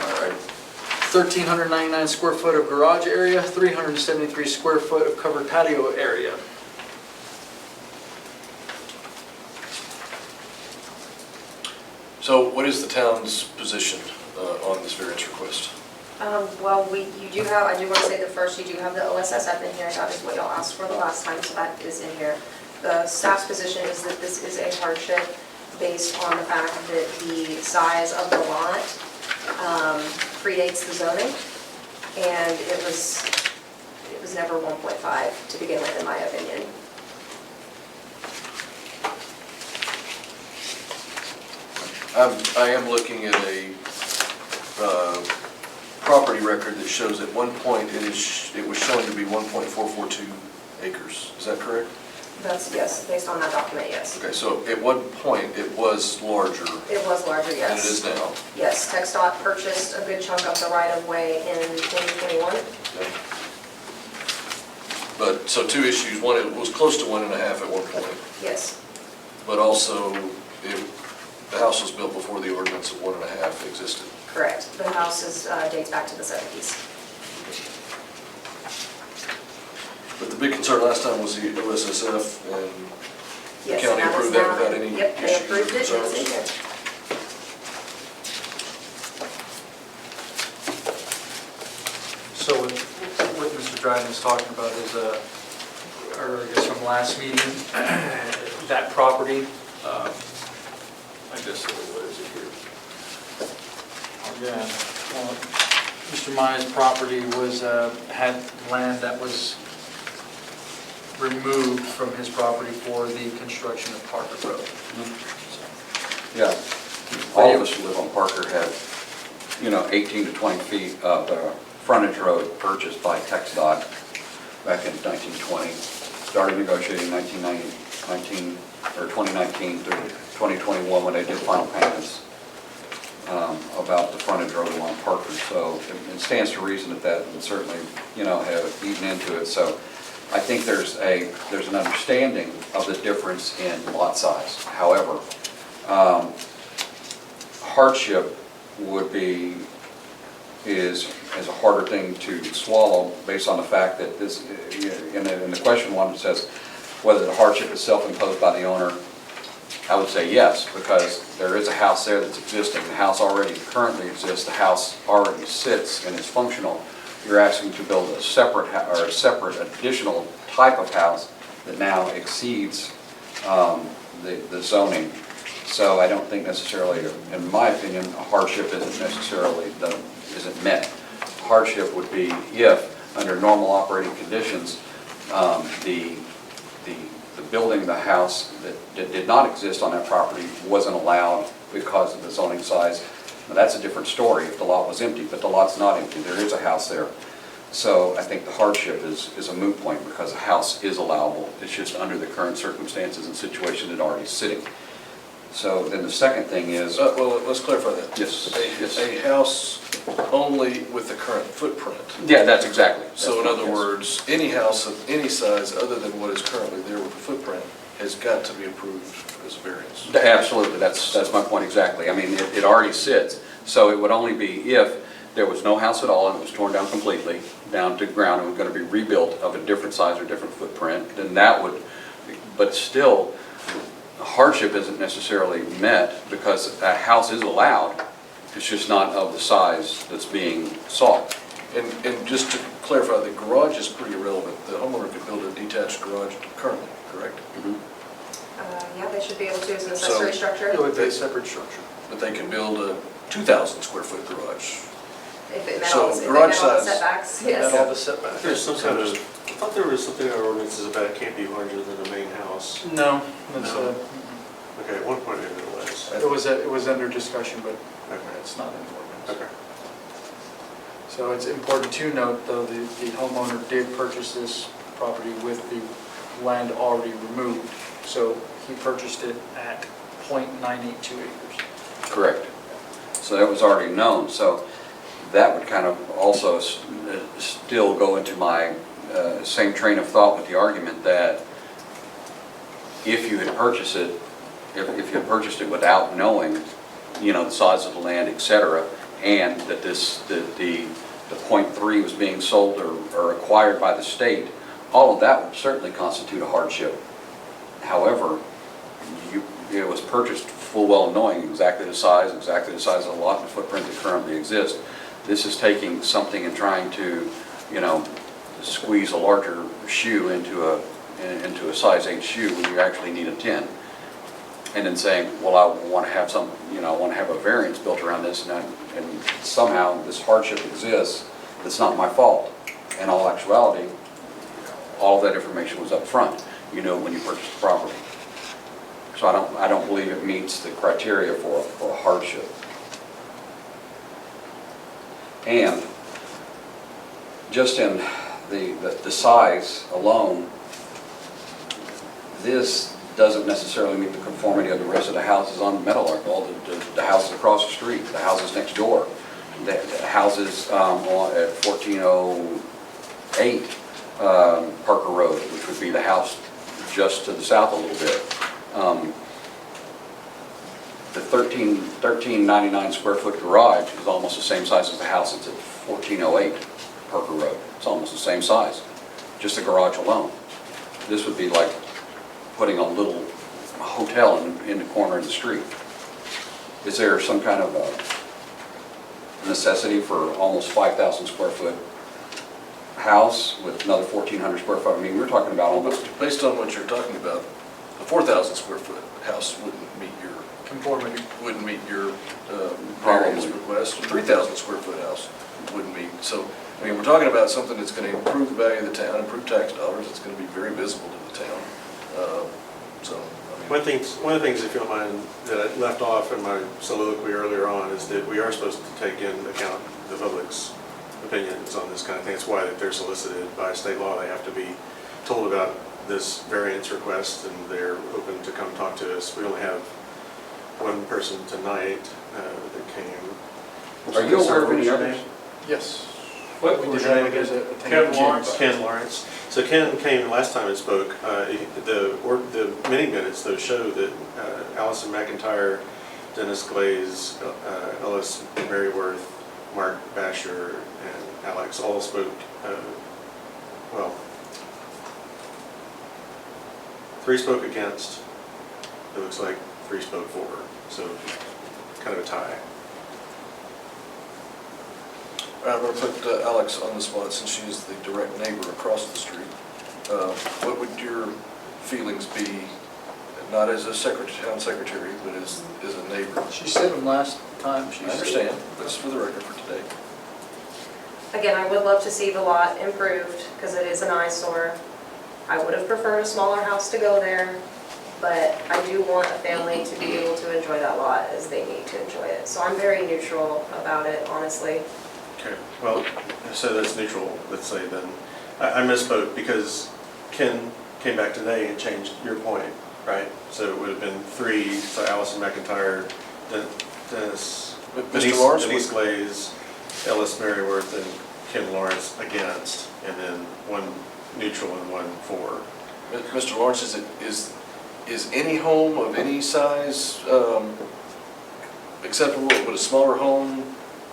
All right. 1,399 square foot of garage area, 373 square foot of covered patio area. So what is the town's position on this variance request? Well, you do have, I do want to say that first, you do have the OSSF in here, that is what y'all asked for the last time, so that is in here. The staff's position is that this is a hardship based on the fact that the size of the lot predates the zoning, and it was never 1.5 to begin with, in my opinion. I am looking at a property record that shows at one point it was shown to be 1.442 acres. Is that correct? That's, yes, based on that document, yes. Okay, so at one point it was larger It was larger, than yes. it is now. Yes, TxDOT purchased a good chunk of the right-of-way in 2021. Okay. But, so two issues. One, it was close to 1.5 at one point, Yes, but also the house was built before the ordinance of 1.5 existed. correct. The house dates back to the 70s. But the big concern last time was the OSSF, and the Yes, county and that is approved that now- without any Yep, they issues or approved it, it's in concerns. here. So what Mr. Dryden is talking about is, or I guess from last meeting, that property, I guess, what is it here? Yeah, well, Mr. Meyer's property was, had land that was removed from his property for the construction of Parker Road. Yeah, all of us who live on Parker have, 18 to 20 feet of frontage road purchased by TxDOT back in 1920. Started negotiating 2019 through 2021 when they did final payments about the frontage road along Parker. So it stands to reason that would certainly, have eaten into it. So I think there's an understanding of the difference in lot size. However, hardship is a harder thing to swallow based on the fact that this, in the question one says whether the hardship is self-imposed by the owner. I would say yes, because there is a house there that's existing. The house already currently exists. The house already sits and is functional. You're asking to build a separate additional type of house that now exceeds the zoning. So I don't think necessarily, in my opinion, a hardship isn't met. Hardship would be if, under normal operating conditions, the building the house that did not exist on that property wasn't allowed because of the zoning size. Now, that's a different story if the lot was empty, but the lot's not empty. There is a house there. So I think the hardship is a moot point because the house is allowable. It's just under the current circumstances and situation it's already sitting. So then the second thing is... Well, let's clarify that. Yes. A house only with the current footprint. Yeah, that's exactly. So in other words, any house of any size other than what is currently there with the footprint has got to be approved as a variance. Absolutely, that's my point exactly. I mean, it already sits, so it would only be if there was no house at all and it was torn down completely, down to ground, and was going to be rebuilt of a different size or different footprint, then that would, but still, hardship isn't necessarily met because a house is allowed, it's just not of the size that's being sought. And just to clarify, the garage is pretty irrelevant. The homeowner could build a detached garage currently, correct? Yeah, they should be able to as an accessory structure. It would be a separate structure. But they can build a 2,000 square foot garage. If it met So all, if it garage met all the size- setbacks, At yes. all the setbacks. There's some kind of, I thought there was something in our ordinances about it can't be larger than the main house. No, that's, No. Okay, at one point maybe it was. it was under discussion, but Okay. it's not in the ordinance. Okay. So it's important to note, though, the homeowner did purchase this property with the land already removed. So he purchased it at .982 acres. Correct. So that was already known, so that would kind of also still go into my same train of thought with the argument that if you had purchased it, if you had purchased it without knowing, the size of the land, et cetera, and that the .3 was being sold or acquired by the state, all of that would certainly constitute a hardship. However, it was purchased full well knowing exactly the size of the lot and footprint that currently exists. This is taking something and trying to, squeeze a larger shoe into a size 8 shoe when you actually need a 10. And then saying, well, I want to have I want to have a variance built around this, and somehow this hardship exists. It's not my fault. In all actuality, all of that information was up front. You know when you purchased the property. So I don't believe it meets the criteria for a hardship. And just in the size alone, this doesn't necessarily meet the conformity of the rest of the houses on Meadowlark, all the houses across the street, the houses next door, the houses at 1408 Parker Road, which would be the house just to the south a little bit. The 1399 square foot garage is almost the same size as the house that's at 1408 Parker Road. It's almost the same size, just the garage alone. This would be like putting a little hotel in the corner of the street. Is there some kind of a necessity for almost 5,000 square foot house with another 1,400 square foot? I mean, we're talking about almost... Based on what you're talking about, a 4,000 square foot house wouldn't meet your Conformity. variance request. A 3,000 square foot house wouldn't meet. So, I mean, we're talking about something that's going to improve the value of the town, improve tax dollars. It's going to be very visible to the town. So, I mean, One of the things, if you don't mind, that I left off in my soliloquy earlier on is that we are supposed to take into account the public's opinions on this kind of thing. It's why that they're solicited by state law. They have to be told about this variance request, and they're open to come talk to us. We only have one person tonight that came. Are you aware of any others? Yes. What We was did your have name a again? visit. Ken Lawrence? Ken Lawrence. So Ken came last time and spoke. The meeting minutes, though, show that Allison McIntyre, Dennis Glaze, Ellis Maryworth, Mark Basher, and Alex all spoke, well, 3 spoke against. It looks like 3 spoke for. So kind of a tie. I'm going to put Alex on the spot since she's the direct neighbor across the street. What would your feelings be, not as a town secretary, but as a neighbor? She said them last time. I understand, but it's for the record for today. Again, I would love to see the lot improved because it is an eyesore. I would have preferred a smaller house to go there, but I do want a family to be able to enjoy that lot as they need to enjoy it. So I'm very neutral about it, honestly. Okay, well, so that's neutral, let's say then. I misspoke because Ken came back today and changed your point, right? So it would have been 3, so Allison McIntyre, Dennis Denise Glaze, Ellis Maryworth, and Ken Lawrence against, and then 1 neutral and 1 for. Mr. Lawrence, is any home of any size acceptable? Would a smaller home,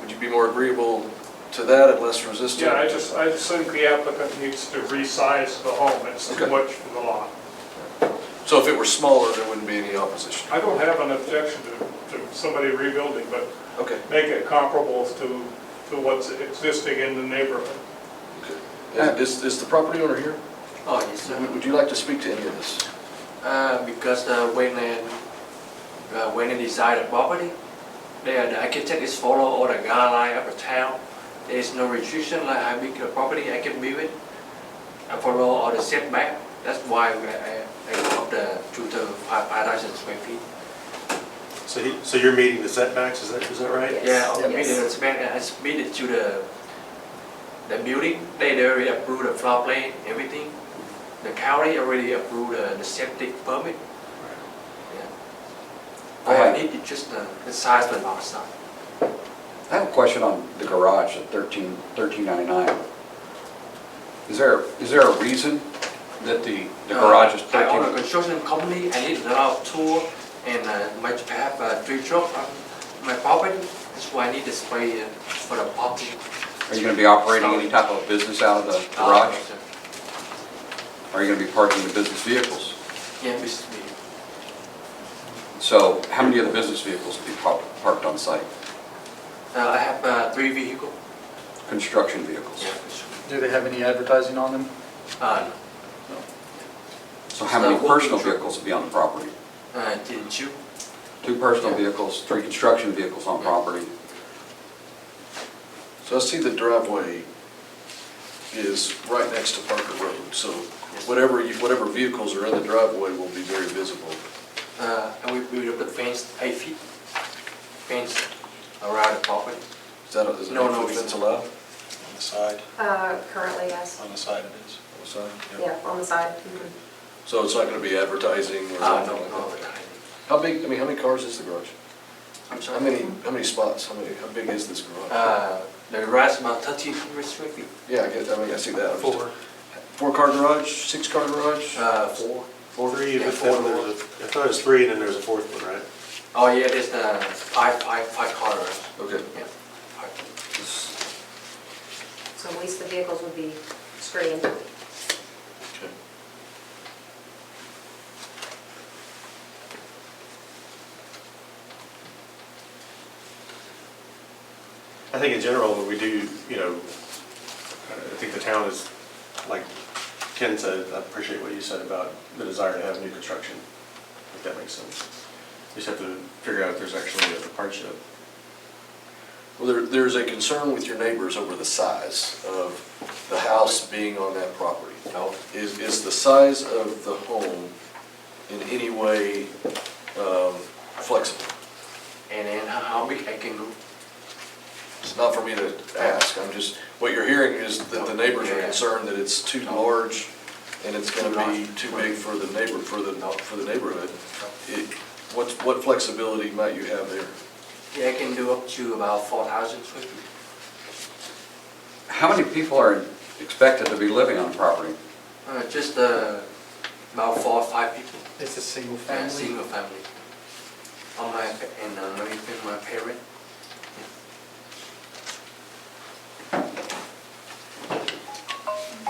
would you be more agreeable to that and less resistant? Yeah, I just think the applicant needs to resize the home. It's too Okay. much for the lot. So if it were smaller, there wouldn't be any opposition? I don't have an objection to somebody rebuilding, but Okay. make it comparable to what's existing in the neighborhood. Is the property owner here? Oh, yes, sir. Would you like to speak to any of this? Because when they design the property, the architect is follow all the guideline of the town. There is no restriction like I make a property, I can build it. I follow all the setback. That's why I go up to 5,000 square feet. So you're meeting the setbacks, is that right? Yes. Yeah, I Yes. meet the setback. I submitted to the building. They already approved the floor plan, everything. The county already approved the septic permit. Yeah. All I need is just the size of the lot size. I have a question on the garage at 1399. Is there a reason that the garage is I own a 13? construction company. I need a lot of tool and might have 3 trucks. my property, that's why I need to spray for the parking. Are you going to be operating any type of business out of the garage? Sir. Are you going to be parking the business vehicles? Yeah, Mr. B. So how many of the business vehicles will be parked on site? I have 3 vehicles. Construction vehicles? Yeah. Do they have any advertising on them? No. So how many personal vehicles will be on the property? Didn't you? 2 personal vehicles, 3 construction vehicles on property. So I see the driveway is right next to Parker Road, so whatever vehicles are in the driveway will be very visible. And we will put fence 8 feet. Fence around the property. Is that an No, 8-foot fence allowed? On the side, Currently, yes. on the side it is. On the side? Yeah, on the side. So it's not gonna be advertising or No, anything like no. that? How big, I mean, how many cars is the garage? I'm How sorry. many spots, how big is this garage? The rest about 1,300 square feet. Yeah, I see that. 4-car garage, 6-car garage? 4. 3, Yeah, but 4 then there's doors. I thought it was 3 and then there's a 4th one, right? Oh yeah, there's the 5 cars. Okay. Yeah. So at least the vehicles would be screened. Okay. I think in general, we do, I think the town is, like Ken said, I appreciate what you said about the desire to have new construction, if that makes sense. You just have to figure out if there's actually a hardship. Well, there's a concern with your neighbors over the size of the house being on that property. Is the size of the home in any way flexible? And then how big I can go? It's not for me to ask, what you're hearing is that the neighbors are concerned that it's too large and it's gonna be too big for the neighborhood. What flexibility might you have there? Yeah, I can do up to about 4,000 square feet. How many people are expected to be living on the property? Just about 4 or 5 people. It's a single And family? single family. And my parent.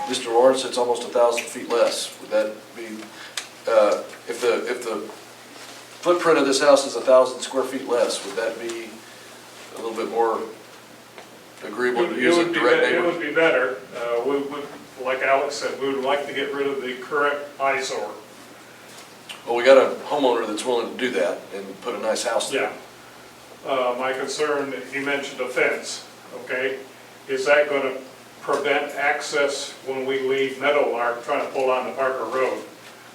Mr. Lawrence, it's almost 1,000 feet less. Would that be, if the footprint of this house is 1,000 square feet less, would that be a little bit more agreeable to use a direct It neighbor? would be better. We would, like Alex said, we would like to get rid of the current eyesore. Well, we got a homeowner that's willing to do that and put a nice house there. Yeah. My concern, he mentioned a fence, okay? Is that going to prevent access when we leave Meadowlark trying to pull onto Parker Road?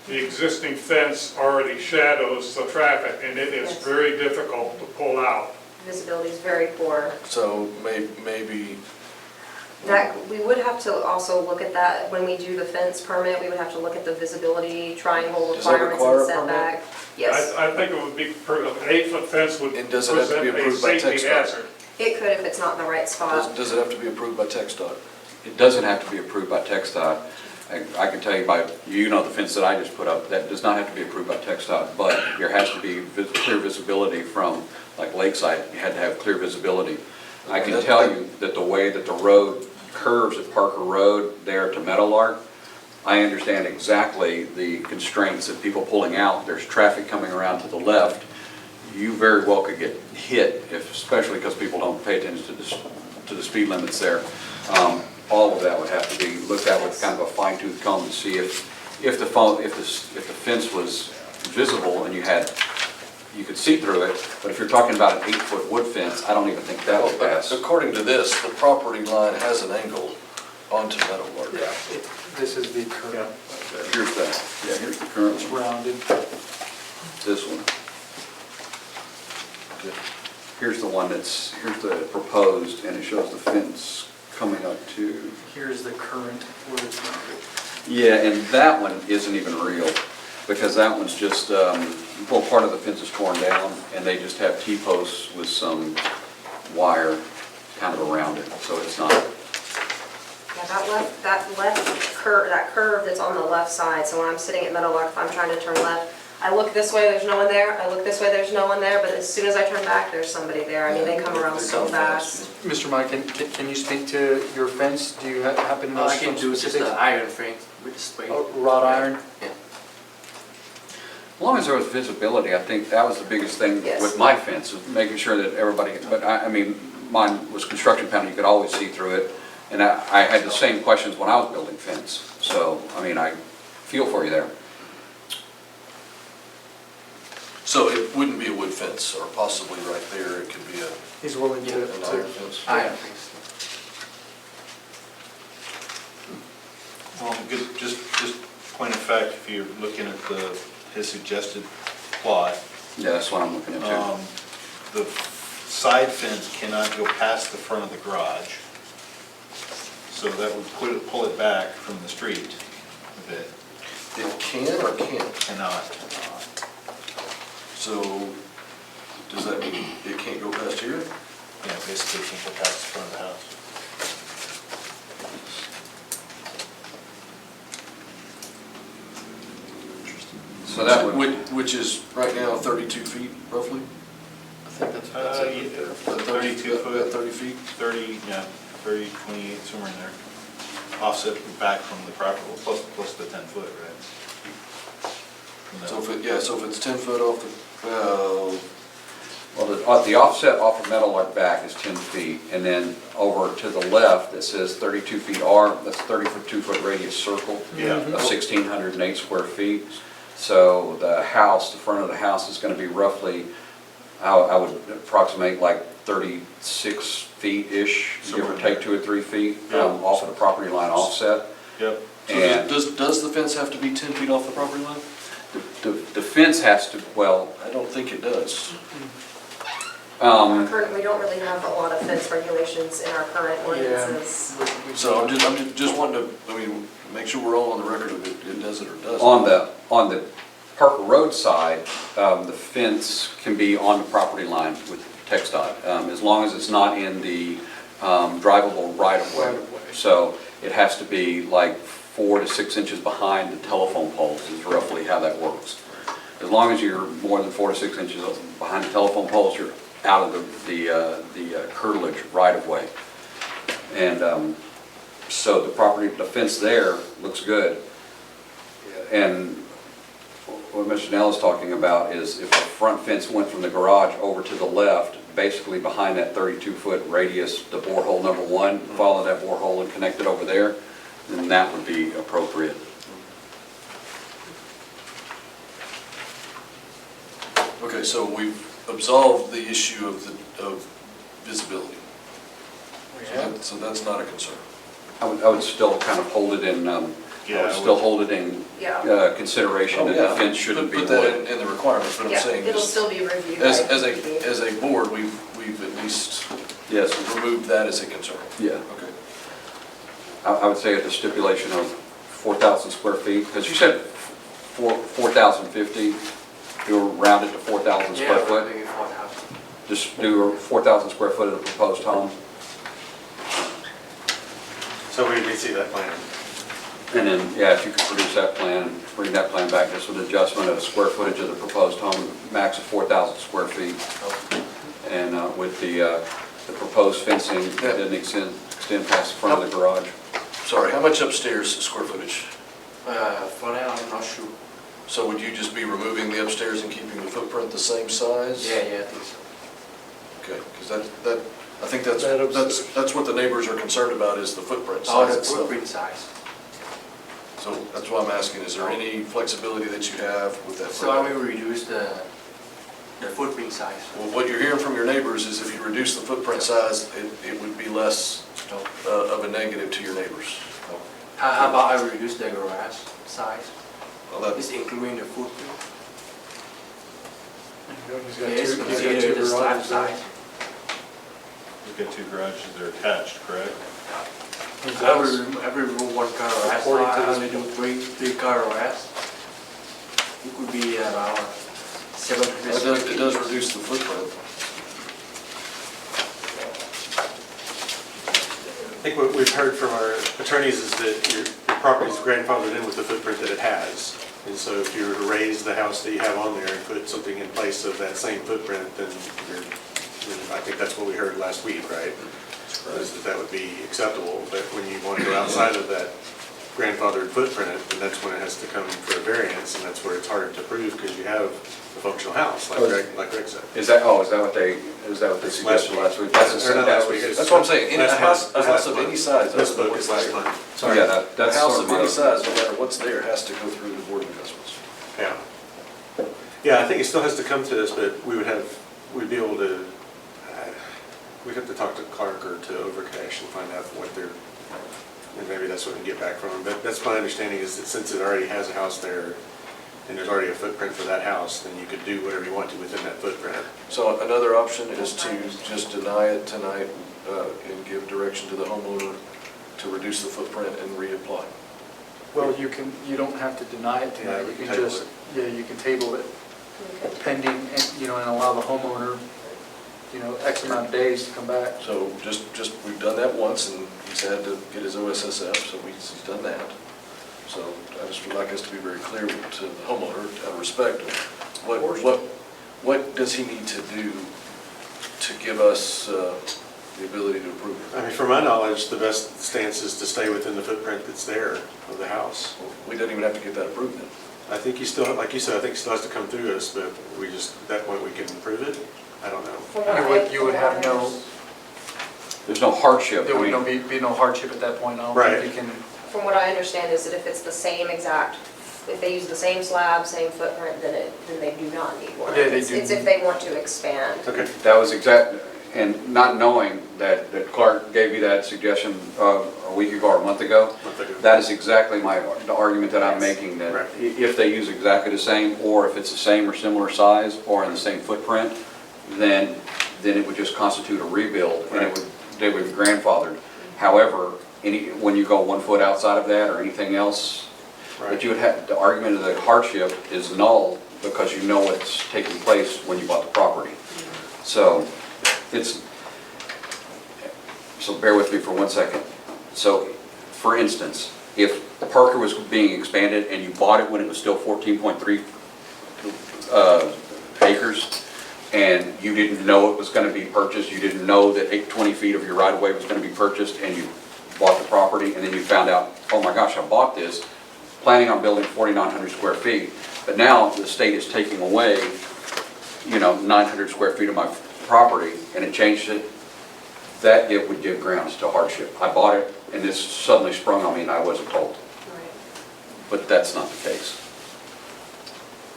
The existing fence already shadows the traffic, and it is Yes. very difficult to pull out. Visibility is very poor. So maybe, That, we would have to also look at that when we do the fence permit. We would have to look at the visibility triangle Does that requirements require and a permit? setback. Yes, I think it would be, an 8-foot fence would And does it have to be present a approved by safety TxDOT? hazard. it could if it's not in the right spot. does it have to be approved by TxDOT? It doesn't have to be approved by TxDOT. I can tell you the fence that I just put up, that does not have to be approved by TxDOT, but there has to be clear visibility from, like Lakeside, you had to have clear visibility. I can tell you that the way that the road curves at Parker Road there to Meadowlark, I understand exactly the constraints of people pulling out. There's traffic coming around to the left. You very well could get hit, especially because people don't pay attention to the speed limits there. All of that would have to be looked at with kind of a fine-tooth comb to see if the fence was visible and you could see through it. But if you're talking about an 8-foot wood fence, I don't even think that would pass. According to this, the property line has an angle onto Meadowlark. Yeah. This is the current, Here's here's the current it's one, rounded. this one. Here's the one here's the proposed, and it shows the fence coming up to. Here's the current where it's rounded. Yeah, and that one isn't even real, because that one's just, well, part of the fence is torn down, and they just have T-posts with some wire kind of around it, so it's not. Yeah, that curve that's on the left side, so when I'm sitting at Meadowlark, if I'm trying to turn left, I look this way, there's no one there, I look this way, there's no one there, but as soon as I turn back, there's somebody there. I mean, they come around so fast. Mr. Mike, can you speak to your fence? Do you happen to know I can some do just specifics? the iron frame with the spray. Oh, wrought iron? Yeah. As long as there was visibility, I think that was the biggest thing Yes. with my fence, was making sure that everybody, but I mean, mine was construction panel, you could always see through it. And I had the same questions when I was building fence, so, I mean, I feel for you there. So it wouldn't be a wood fence, or possibly right there, it could be He's willing an iron fence. Iron fence. Well, good, just point of fact, if you're looking at his suggested plot, Yeah, that's what I'm looking at too. the side fence cannot go past the front of the garage. So that would pull it back from the street a bit. It can or can't? Cannot. So, does that mean it can't go past here? Yeah, basically can't go past the front of the house. So that would, Which is right now 32 feet roughly? I think that's it. Yeah, About 32 foot. About 30 feet? 30, yeah, 30, 28, somewhere in there. Offset back from the property, plus the 10 foot, right? So if it's 10 foot off the, well, well, the offset off of Meadowlark back is 10 feet, and then over to the left, it says 32 feet R, that's 32-foot radius circle Yeah. of 1,608 square feet. So the house, the front of the house is going to be roughly, I would approximate like 36 feet-ish, give or take 2 or 3 feet off of the property line offset. Yep. so And does the fence have to be 10 feet off the property line? the fence has to, well, I don't think it does. We don't really have a lot of fence regulations in our current ordinances. So I'm just wanting to, I mean, make sure we're all on the record of it does it or doesn't. on the Parker Road side, the fence can be on the property line with TxDOT, as long as it's not in the drivable right-of-way. So it has to be like 4 to 6 inches behind the telephone poles is roughly how that works. As long as you're more than 4 to 6 inches behind the telephone poles, you're out of the curtilage right-of-way. And so the fence there looks good. And what Mr. Nell is talking about is if the front fence went from the garage over to the left, basically behind that 32-foot radius, the borehole number 1, follow that borehole and connect it over there, then that would be appropriate. Okay, so we've absolved the issue of visibility. So that's not a concern. I would still kind of hold it in, I would still hold it in Yeah. consideration that the fence shouldn't be Put that wood. in the requirements, but I'm Yeah, saying it'll just still be reviewed. as by a, DEP. as a board, we've at least Yes, removed that as a concern. yeah. Okay. I would say at the stipulation of 4,000 square feet, because you said 4,050, you round it to 4,000 Yeah, square foot. maybe 4,000. Just do 4,000 square foot of the proposed home, So we can see that plan. and then, yeah, if you could produce that plan, bring that plan back just with adjustment of square footage of the proposed home, max of 4,000 square feet. And with the proposed fencing, it didn't extend past the front of the garage. Sorry, how much upstairs square footage? For now, I'm not sure. So would you just be removing the upstairs and keeping the footprint the same size? Yeah, I think so. Okay, because I think that's That that's what the neighbors are concerned about is the footprint Oh, size the itself. footprint size. So that's why I'm asking, is there any flexibility that you have with that So I footprint? will reduce the footprint size. Well, what you're hearing from your neighbors is if you reduce the footprint size, it would be less of a negative to your neighbors. How about I reduce the garage size? Well, that- It's including the footprint. He's Yeah, got it's two considered the slab garages there. size. We've got 2 garages, they're attached, correct? I will remove one car arrest, According to I this- only do three car arrests. It could be around 700. It does reduce the footprint. I think what we've heard from our attorneys is that your property is grandfathered in with the footprint that it has. And so if you were to raise the house that you have on there and put something in place of that same footprint, then I think that's what we heard last week, right? Is that would be acceptable, but when you want to go outside of that grandfathered footprint, then that's when it has to come for a variance, and that's where it's hard to prove because you have a functional house, like Greg said. Is that what they suggested last week? Or not last week. That's what I'm saying, Last a house of month. any size. This other than book is what's last there. month. So, yeah, A that's house sort of of any my, size, no matter what's there, has to go through the Board of Adjustments. Yeah. Yeah, I think it still has to come to us, but we'd be able to, we'd have to talk to Clark or to Overcash and find out what they're, and maybe that's what we can get back from them. But that's my understanding is that since it already has a house there, and there's already a footprint for that house, then you could do whatever you want to within that footprint. So another option is to just deny it tonight and give direction to the homeowner to reduce the footprint and reapply. Well, you don't have to deny it tonight, you can table just, it. you can table it pending, and allow the homeowner, X amount of days to come back. So just, we've done that once, and he's had to get his OSSF, so he's done that. So I just would like us to be very clear to the homeowner, out of respect, what does he need to do to give us the ability to approve it? I mean, from my knowledge, the best stance is to stay within the footprint that's there of the house. We don't even have to get that approved then. I think you still, like you said, I think it still has to come through us, but we just, at that point, we can approve it? I don't know. You would have no, there's no hardship. there I would mean, be no hardship at that point, I don't Right. think you can. From what I understand is that if it's the same exact, if they use the same slab, same footprint, then they do not need one. Yeah, they It's do. it's if they want to expand. Okay. That was and not knowing that Clark gave you that suggestion a week ago or a month ago, that is exactly the argument that I'm Yes. making, that Right. if they use exactly the same, or if it's the same or similar size, or in the same footprint, then it would just constitute a rebuild, and they would be grandfathered. However, when you go 1 foot outside of that or anything else, but you would have, the argument of the hardship is null because you know what's taking place when you bought the property. So bear with me for 1 second. So, for instance, if Parker was being expanded and you bought it when it was still 14.3 acres, and you didn't know it was going to be purchased, you didn't know that 20 feet of your right-of-way was going to be purchased, and you bought the property, and then you found out, oh my gosh, I bought this, planning on building 4,900 square feet, but now the state is taking away, 900 square feet of my property, and it changed it, that it would give grounds to hardship. I bought it, and this suddenly sprung on me, and I wasn't told. Right. But that's not the case.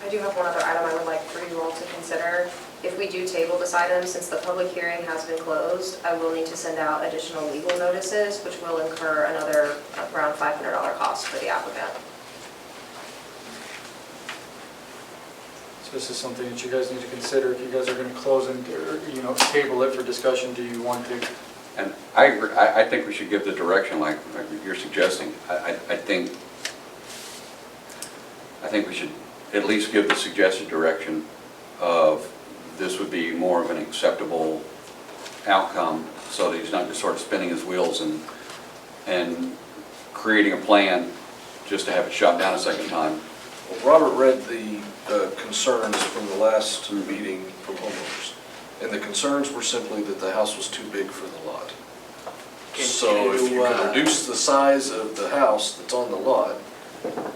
I do have one other item I would like for you all to consider. If we do table this item, since the public hearing has been closed, I will need to send out additional legal notices, which will incur another around $500 cost for the applicant. So this is something that you guys need to consider if you guys are going to close and, table it for discussion. Do you want to? And I agree, I think we should give the direction like you're suggesting. I think we should at least give the suggested direction of this would be more of an acceptable outcome, so that he's not just sort of spinning his wheels and creating a plan just to have it shot down a second time. Well, Robert read the concerns from the last meeting from homeowners, and the concerns were simply that the house was too big for the lot. So if you could reduce the size of the house that's on the lot,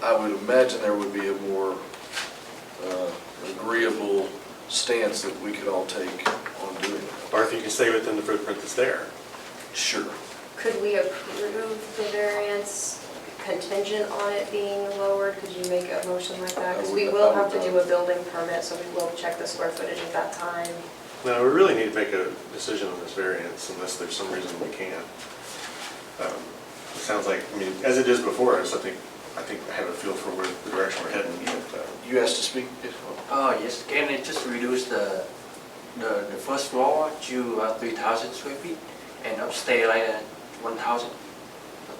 I would imagine there would be a more agreeable stance that we could all take on doing it. Or if you can stay within the footprint that's there. Sure. Could we approve the variance contingent on it being lowered? Could you make a motion like that? Because we will have to do a building permit, so we will check the square footage at that time. No, we really need to make a decision on this variance unless there's some reason we can't. It sounds like, as it is before us, I think I have a feel for where the direction we're heading. You asked to speak? Oh, yes, can it just reduce the first floor to 3,000 square feet and upstairs like 1,000?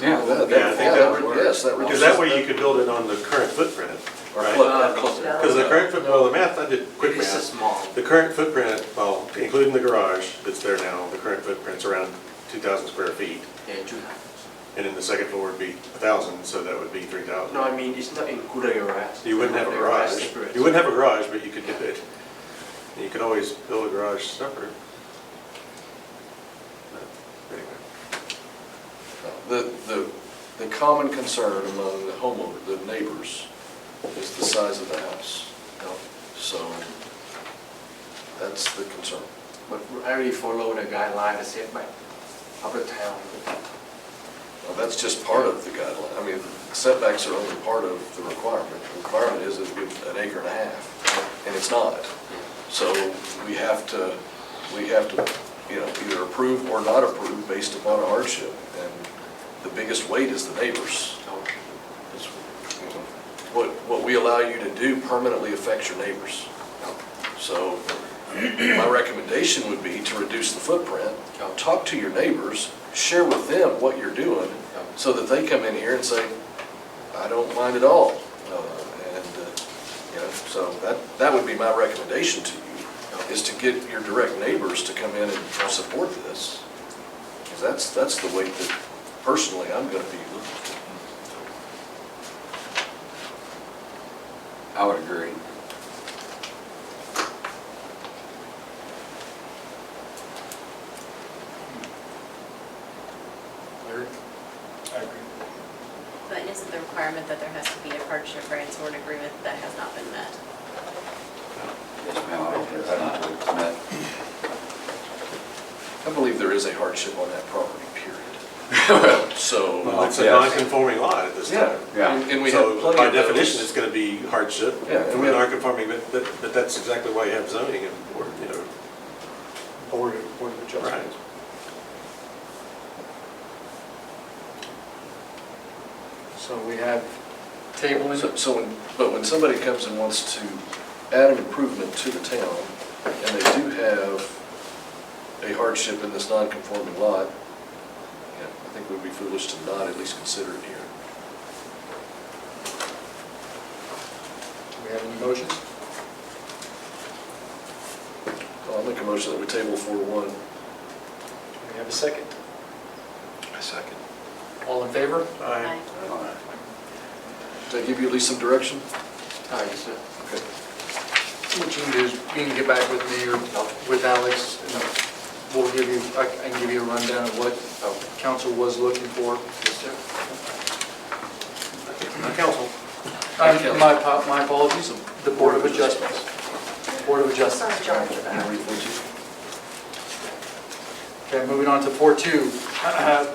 Yeah, I think that would work. Yes, that Because that way you could build it on the current footprint, right? Close. Because the current footprint, well, the math, I did quick It is math. small. The current footprint, well, including the garage that's there now, the current footprint's around 2,000 square feet. Yeah, 2,000. And then the second floor would be 1,000, so that would be 3,000. No, I mean, it's not included a garage. You wouldn't have a garage. Separate. You wouldn't have a garage, but you could do it. You could always build a garage separate. But anyway. The common concern among the homeowner, the neighbors, is the size of the house. So that's the concern. But I already follow the guideline, the setback of the town. Well, that's just part of the guideline. I mean, setbacks are only part of the requirement. The requirement is that it's 1.5 acres, and it's not. So we have to, either approve or not approve based upon a hardship. And the biggest weight is the neighbors. What we allow you to do permanently affects your neighbors. So my recommendation would be to reduce the footprint, talk to your neighbors, share with them what you're doing, so that they come in here and say, I don't mind at all. So that would be my recommendation to you, is to get your direct neighbors to come in and support this. Because that's the weight that personally I'm going to be looking for. I would agree. Larry? I agree. But isn't the requirement that there has to be a hardship variance or an agreement that has not been met? Yes, ma'am, I don't think it's met. I believe there is a hardship on that property, period. So. Well, it's a yes. non-conforming lot at this time. Yeah. And we have So plenty by of those. definition, it's going to be hardship Yeah, and from we a have- non-conforming, but that's exactly why you have zoning and, Board of Adjustment. right. So we have tabling. But when somebody comes and wants to add an improvement to the town, and they do have a hardship in this non-conforming lot, I think we'd be foolish to not at least consider it here. Do we have any motions? I'll make a motion that we table 4-1. Do we have a second? I second. All in favor? Aye. Did I give you at least some direction? Aye, sir. Okay. What you can do is, you can get back with me or with Alex, and we'll give you, I can give you a rundown of what council was looking for. Yes, sir. Council. My apologies, the Board of Adjustments. Board of Adjustments. Okay, moving on to 4.2.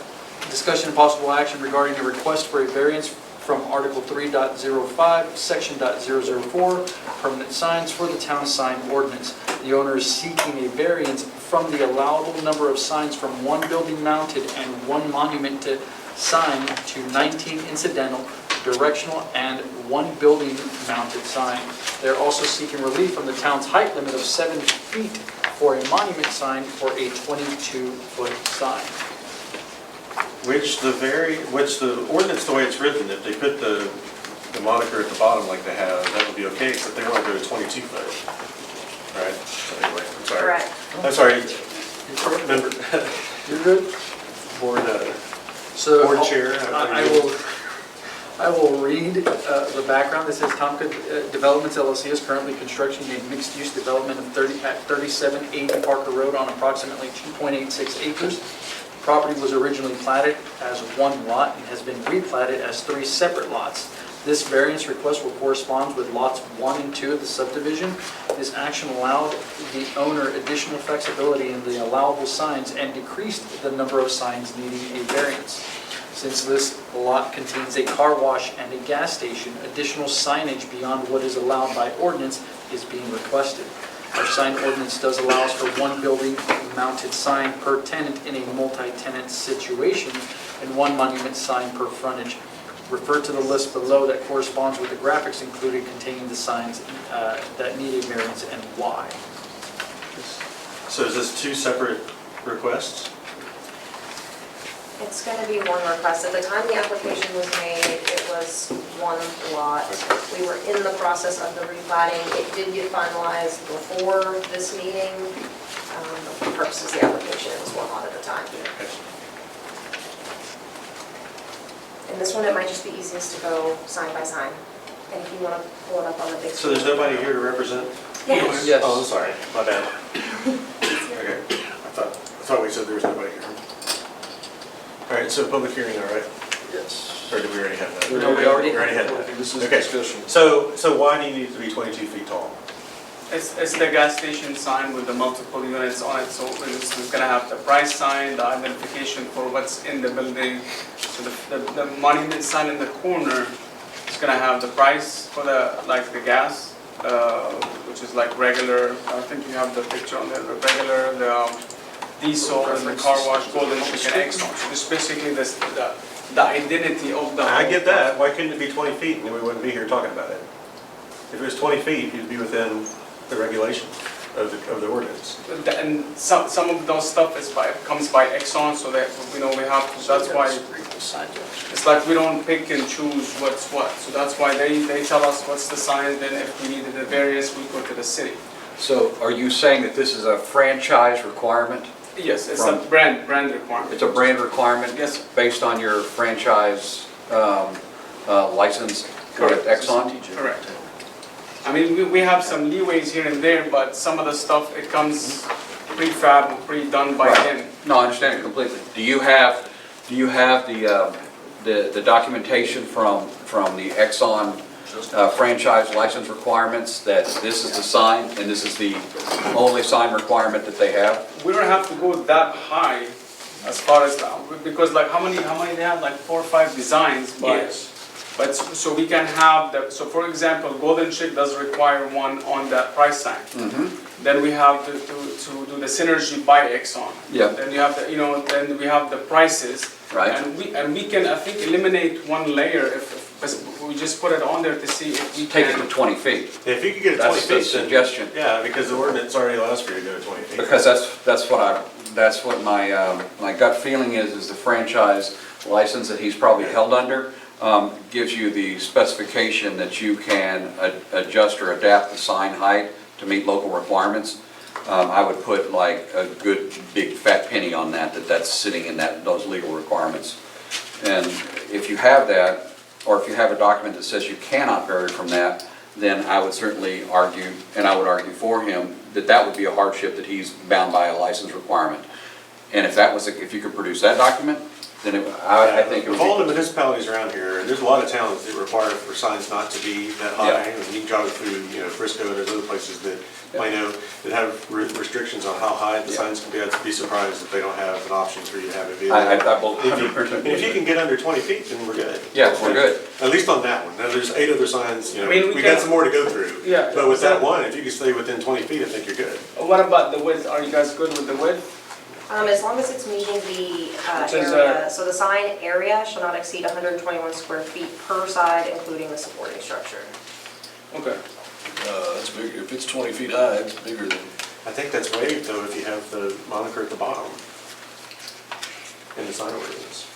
Discussion and possible action regarding a request for a variance from Article 3.05, Section .004, permanent signs for the town sign ordinance. The owner is seeking a variance from the allowable number of signs from one building mounted and one monument to sign to 19 incidental, directional, and one building mounted sign. They're also seeking relief from the town's height limit of 7 feet for a monument sign or a 22-foot sign. Which the ordinance, the way it's written, if they put the moniker at the bottom like they have, that would be okay, except they want to go to 22 foot. Right? So anyway, I'm sorry. Correct. I'm sorry. Member, You're good? board, So board chair. I will read the background. This says Tomka Developments LLC is currently constructing a mixed-use development of 3780 Parker Road on approximately 2.86 acres. The property was originally platted as one lot and has been replatted as 3 separate lots. This variance request will correspond with lots 1 and 2 of the subdivision. This action allowed the owner additional flexibility in the allowable signs and decreased the number of signs needing a variance. Since this lot contains a car wash and a gas station, additional signage beyond what is allowed by ordinance is being requested. Our sign ordinance does allow us for one building mounted sign per tenant in a multi-tenant situation and one monument sign per frontage. Refer to the list below that corresponds with the graphics included containing the signs that need a variance and why. So is this 2 separate requests? It's going to be one request. At the time the application was made, it was one lot. We were in the process of the replatting. It did get finalized before this meeting. But for purposes of the application, it was one lot at a time. this one, it might just be easiest to go sign by sign. And if you want to pull it up on the big So there's screen. nobody here to represent? Yes. Yes. Oh, I'm sorry, my bad. Okay, I thought we said there was nobody here. All right, so public hearing, all right? Yes. Or did we already have that? No, we already had that. This is Okay. discussion. So why do you need it to be 22 feet tall? It's the gas station sign with the multiple units on it, so it's gonna have the price sign, the identification for what's in the building. So the monument sign in the corner is gonna have the price for the gas, which is like regular, I think you have the picture on there, the regular, the diesel, and the car wash, golden chicken, Exxon. So it's basically the identity of the. I get that, why couldn't it be 20 feet and then we wouldn't be here talking about it? If it was 20 feet, you'd be within the regulation of the ordinance. And some of those stuff comes by Exxon, so that, we have, so that's why, it's like we don't pick and choose what's what. So that's why they tell us what's the sign, then if we needed a variance, we go to the city. So are you saying that this is a franchise requirement? Yes, it's a brand requirement. It's a brand requirement? Yes, sir. Based on your franchise license with Correct. Exxon? Correct. I mean, we have some leeways here and there, but some of the stuff, it comes prefab, pre-done by Right. them. No, I understand it completely. Do you have the documentation from the Exxon franchise license requirements that this is the sign and this is the only sign requirement that they have? We don't have to go that high as far as, because like how many they have, like 4 or 5 designs, but so we can have so for example, Golden Chick does require one on that price sign. Then we have to do the synergy by Exxon. Yeah. Then you have then we have the prices. Right. And we can, I think, eliminate one layer if we just put it on there to see if we Take it can. to 20 feet. If you could get it 20 That's feet, the then- suggestion. Yeah, because the ordinance already allows for you to go to 20 feet. Because that's what my gut feeling is the franchise license that he's probably held under gives you the specification that you can adjust or adapt the sign height to meet local requirements. I would put like a good big fat penny on that's sitting in those legal requirements. And if you have that, or if you have a document that says you cannot vary from that, then I would certainly argue, and I would argue for him, that would be a hardship, that he's bound by a license requirement. And if you could produce that document, then I think it would Of all the be. municipalities around here, there's a lot of towns that require for signs not to be that high. Yeah. And you can drive through, Frisco, there's other places that, Plano, that have restrictions on how high the Yeah. signs can be. I'd be surprised if they don't have an option for you to have it be. I If 100% you can get under 20 feet, then we're good. Yeah, we're good. At least on that one. Now, there's 8 other signs, I mean, we we got can- some more to go through. Yeah. But with that one, if you can stay within 20 feet, I think you're good. What about the width? Are you guys good with the width? As long as it's meeting the Which is, area, so the sign area shall not exceed 121 square feet per side, including the supporting structure. Okay. That's big, if it's 20 feet high, it's bigger than, I think that's waived though if you have the moniker at the bottom in the sign ordinance.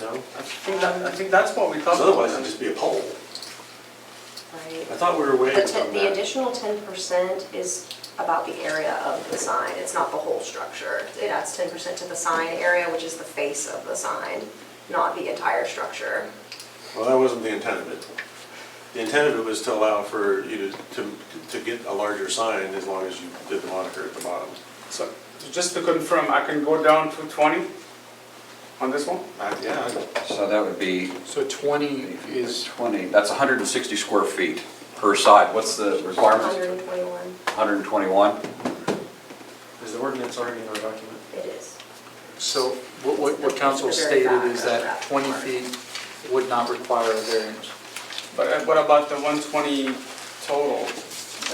No? I think that's what we talked Because about. otherwise it'd just be a pole. Right. I thought we were waived from The that. additional 10% is about the area of the sign. It's not the whole structure. It adds 10% to the sign area, which is the face of the sign, not the entire structure. Well, that wasn't the intent of it. The intent of it was to allow for you to get a larger sign as long as you did the moniker at the bottom. So just to confirm, I can go down to 20 on this one? Yeah, So that would be So 20 is 20, that's 160 square feet per side. What's the requirement? 121, 121? is the ordinance already in our document? it is. So what council stated is that 20 feet would not require a variance. But what about the 120 total?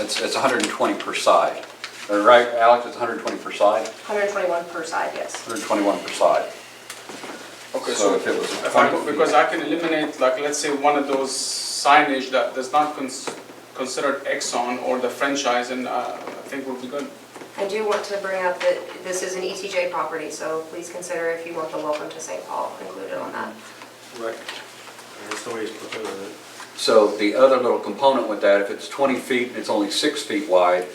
It's 120 per side. Right, Alex, it's 120 per side? 121 per side, yes. 121 per side. Okay, So so if it was if I 20 go, feet- because I can eliminate, like, let's say one of those signage that does not considered Exxon or the franchise, and I think we'll be good. I do want to bring up that this is an ETJ property, so please consider if you want the welcome to St. Paul included on that. Right. That's the way he's proposing it. So the other little component with that, if it's 20 feet and it's only 6 feet wide,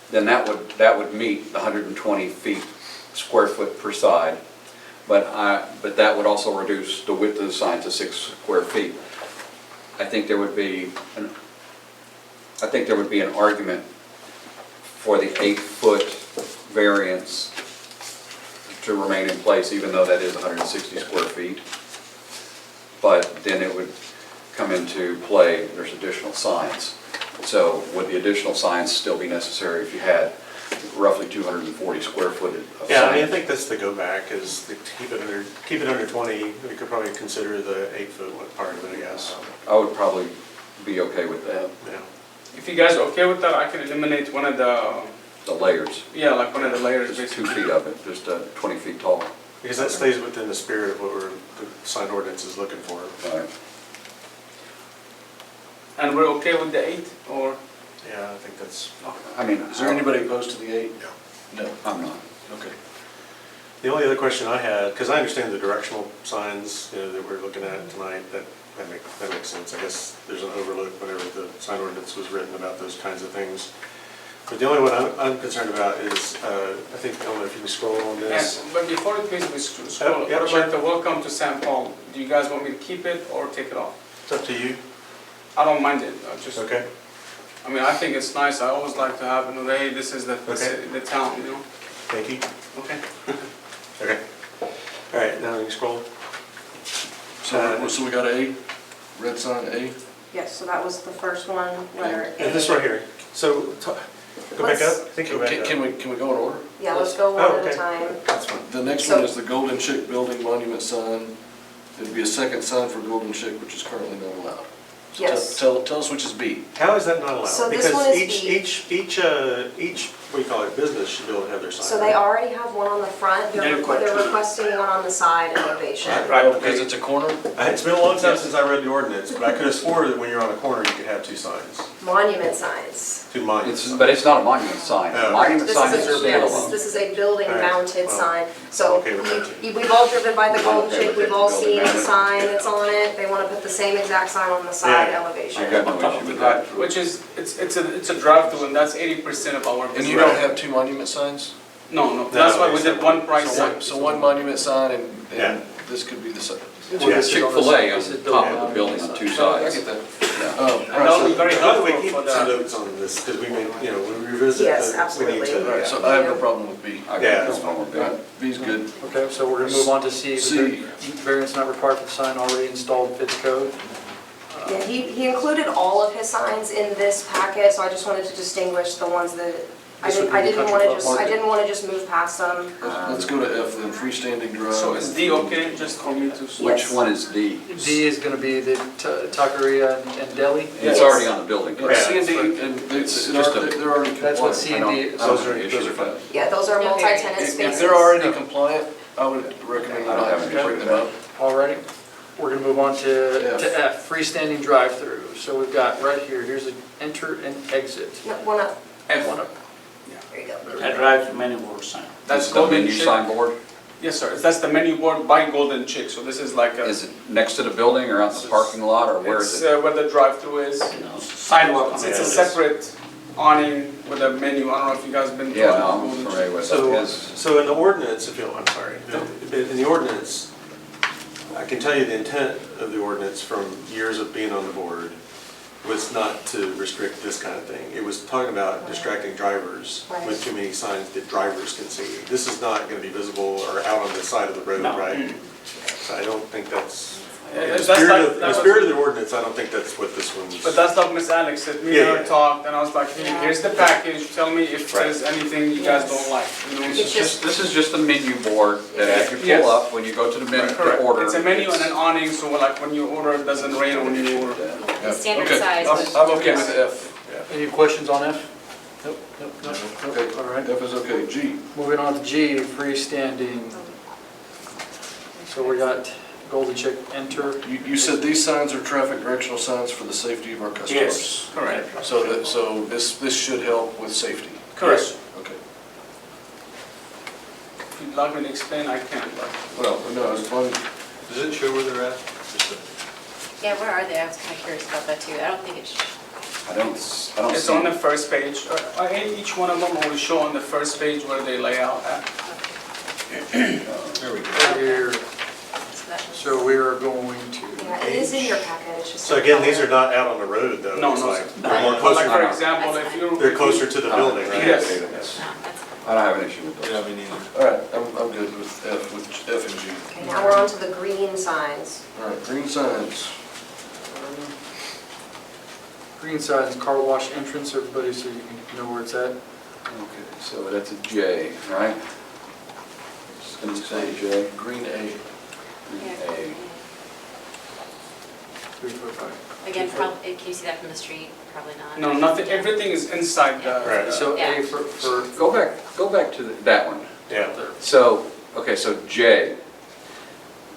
then that would meet the 120 feet, square foot per side. but that would also reduce the width of the sign to 6 square feet. I think there would be an argument for the 8-foot variance to remain in place, even though that is 160 square feet. But then it would come into play, there's additional signs. So would the additional signs still be necessary if you had roughly 240 square foot of sign? Yeah, I mean, I think that's the go back, is to keep it under 20. We could probably consider the 8-foot part of it, I guess. I would probably be okay with that, Yeah. If you guys are okay with that, I can eliminate one of the, the layers. yeah, like one of the layers Just 2 basically. feet of it, just 20 feet tall. Because that stays within the spirit of what the sign ordinance is looking for. Right. And we're okay with the 8, or? Yeah, I think that's, I mean, Is there anybody opposed to the 8? No. I'm not. Okay. the only other question I had, because I understand the directional signs, that we're looking at tonight, that makes sense. I guess there's an overlook whenever the sign ordinance was written about those kinds of things. But the only one I'm concerned about is, I think, I don't know if you can scroll on this. But before it please, we scroll, yeah, what sure. about the welcome to St. Paul? Do you guys want me to keep it or take it off? It's up to you. I don't mind it, I just, Okay. I mean, I think it's nice, I always like to have, hey, this is the Okay. the town, Thank you. Okay. Okay. All right, now you can scroll. So we got A, red sign A? Yes, so that was the first one, letter A. And this right here. So, go back up. I think go back Can up. can we go in order? Yeah, let's go one Oh, at a okay. time. That's fine. The next So- one is the Golden Chick Building Monument sign. There'd be a second sign for Golden Chick, which is currently not allowed. So Yes. Tell us which is B. How is that not allowed? So this one is Because each, what do you call it, business should be able to have their sign. So they already have one on the front, they're requesting one on the side elevation. Right, Because it's a corner? It's been a long time since I read the ordinance, but I could have swore that when you're on a corner, you could have 2 signs, Monument signs. 2 monuments. But it's not a monument sign. No. Monument This sign is is a, yes, standalone. this is a building All right, mounted well, sign. So okay with that too. we've all driven by the Golden Okay Chick, with we've all building seen the mounted. sign that's on it. They want to put the same exact sign on the side Yeah. elevation. I got no issue with that. Which is, it's a drive-through, and that's 80% of our And business. you don't have 2 monument signs? No, that's why we No, did one price So sign. so one monument sign Yeah. and this could be the second. Yeah. Chick-fil-A on top of the building on 2 I sides. get that. Yeah. And that'll be very By the way, helpful keep for some the, notes on this, because we may, when we revisit. Yes, we absolutely. need to. All right, so I have no problem with B. I Yeah, got that's no problem with All that. right, B's good. Okay, so we're gonna move on to C. C. Variance not required for the sign already installed fits code. Yeah, he included all of his signs in this packet, so I just wanted to distinguish the ones that, This would be the country club I didn't want to just move past them. Let's go to F then, freestanding drive. so is D okay, just for me to? Which one is D? D is gonna be the taqueria and deli. It's already on the building. Yeah, correct? C and D, and It's just a- they're already That's what compliant. C I and don't, D I is. don't have any issues with that. Yeah, those are No multi-tenant variance. spaces. If they're already compliant, I would recommend I don't have not any issue bring with them up. Alrighty, we're gonna move on to F. F, freestanding drive-through. So we've got right here, here's an enter and exit. No, one up, F. One up. there you go. That drives many board sign. That's The Golden menu Chick. signboard, Yes, sir, that's the menu board by Golden Chick, so this is like a. is it next to the building or out in the parking lot, or where It's is it? where the drive-through is. Sidewalk. It's a separate awning with a menu, I don't know if you guys been to Yeah, no, Golden I'm Chick. familiar with So, it. so in the ordinance, I'm sorry, in the ordinance, I can tell you the intent of the ordinance from years of being on the board was not to restrict this kind of thing. It was talking about distracting drivers with too many signs that drivers can see. This is not going to be visible or out on the side of the road, right? So I don't think that's, in That's the like- in the spirit of the ordinance, I don't think that's what this one's. But that's like Miss Alex said, me and Yeah, her yeah. talked, and I was like, hey, here's the package, tell me if Right. there's anything you guys don't like, you know? It's just- This is just the menu board that as you Yes. pull up, when you go to the menu to Correct, order. it's a menu and an awning, so like when you order, it doesn't rain when you order. The standard Okay, size. I'm okay with F. Any questions on F? Nope. Nope. Okay, All right. F is okay. G. Moving on to G, freestanding. So we got Golden Chick enter. You said these signs are traffic directional signs for the safety of our customers. Yes. Correct. So this should help with safety. Correct. Okay. If you'd like me to explain, I can, but. Well, no, as long as, Does it show where they're at? Yeah, where are they? I was kind of curious about that too. I don't think it's, I don't It's see. on the first page. Each one of them will show on the first page where they lay out at. There we go. Right here, So that was- so we are going to. Yeah, it is in your packet, it's just. So again, these are not out on the road though? No, It's no, like sir. they're more But like, closer, for example, if you. they're closer to the building, right? Yes. No, that's I don't have an issue with those. Yeah, me neither. All right, I'm good with F and G. Okay, now we're on to the green signs. All right, green signs. Green signs, car wash entrance, everybody, so you can know where it's at. Okay, so that's a J, right? It's going to say J. Green A. Yeah. A. 3 foot high. Again, probably, can you see that from the street? Probably not. No, nothing, everything is inside the. Right. So Yeah. A for, Go back to that one. Yeah. So, okay, so J,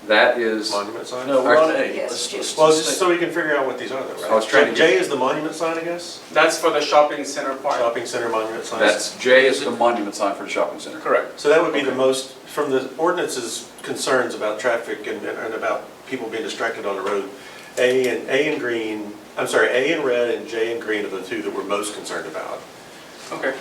that is, Monument sign? No, we're on A. Yes. Well, it's just so we can figure out what these are though, right? I was trying to J is the monument sign, I guess? That's for the shopping center part. Shopping center monument signs? that's, J is the monument sign for the shopping center. Correct. So that would be the most, from the ordinance's concerns about traffic and about people being distracted on the road, A and green, I'm sorry, A and red and J and green are the two that we're most concerned about. Okay.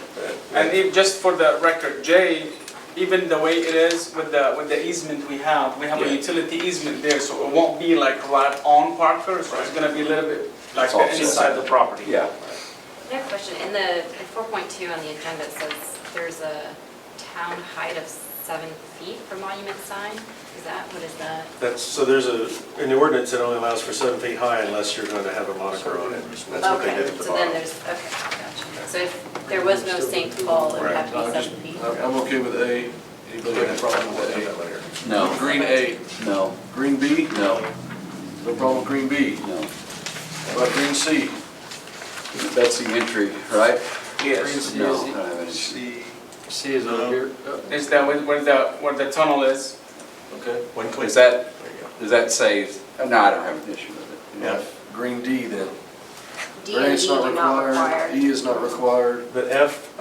And just for the record, J, even the way it is with the easement we have a utility easement there, so it won't be like right on Parker, so it's gonna be a little bit like It's all the inside the property. Yeah. I have a question. In the 4.2 on the agenda, it says there's a town height of 7 feet for monument sign. Is that, what is that? That's, so there's in the ordinance, it only allows for 7 feet high unless you're going to have a moniker on it. That's what they did at the So then bottom. there's, okay, gotcha. So if there was no St. Paul, it would have to be 7 feet? I'm okay with A. Anybody have a problem with A? No. Green A. No. Green B? No. No problem with green B. No. How about green C? That's the entry, right? Green C No, is I don't have any. C is over here. Is that where the tunnel is? Okay. When clear. Does that say, no, I don't have an issue with it. Yeah. Green D then. D and E Variance do not require. E is not required. But F,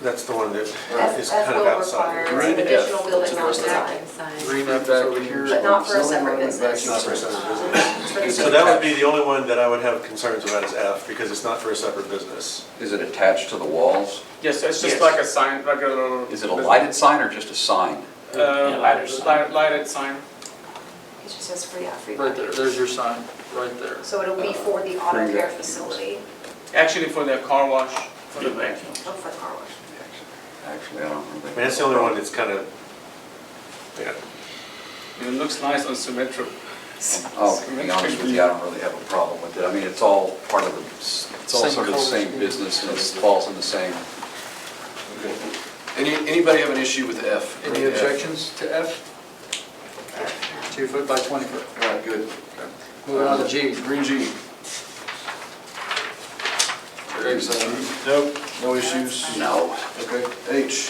that's the one that is F kind of will outside. require Green an additional F. building mounted sign. Mounting sign. Green F is over here. But not for a Zoning separate amendment, business. Not for a vacuum separate system. It's for the So that would be the only one that I would have concerns about is F, because it's not for a separate business. Is it attached to the walls? Yes, it's just like a sign, regular. Is it a lighted sign or just a sign? Lighted sign. It just says free out, free Right there, parking. there's your sign, right there. So it'll be for the auto Free care vacuums. facility, Actually for the car wash, for the bank. oh, for the car wash. Actually, I don't I really. mean, that's the only one that's kind of, yeah. It looks nice on symmetric. Oh, to be honest with you, I don't really have a problem with it. I mean, it's all part of the, it's all Same sort of the color same scheme. business and it falls in the same. Okay. Anybody have an issue with F? Any Green F? objections to F? 2 foot by 20 foot. All right, good. Moving on to G. Green G. Green sign. Nope. No issues? No. Okay. H.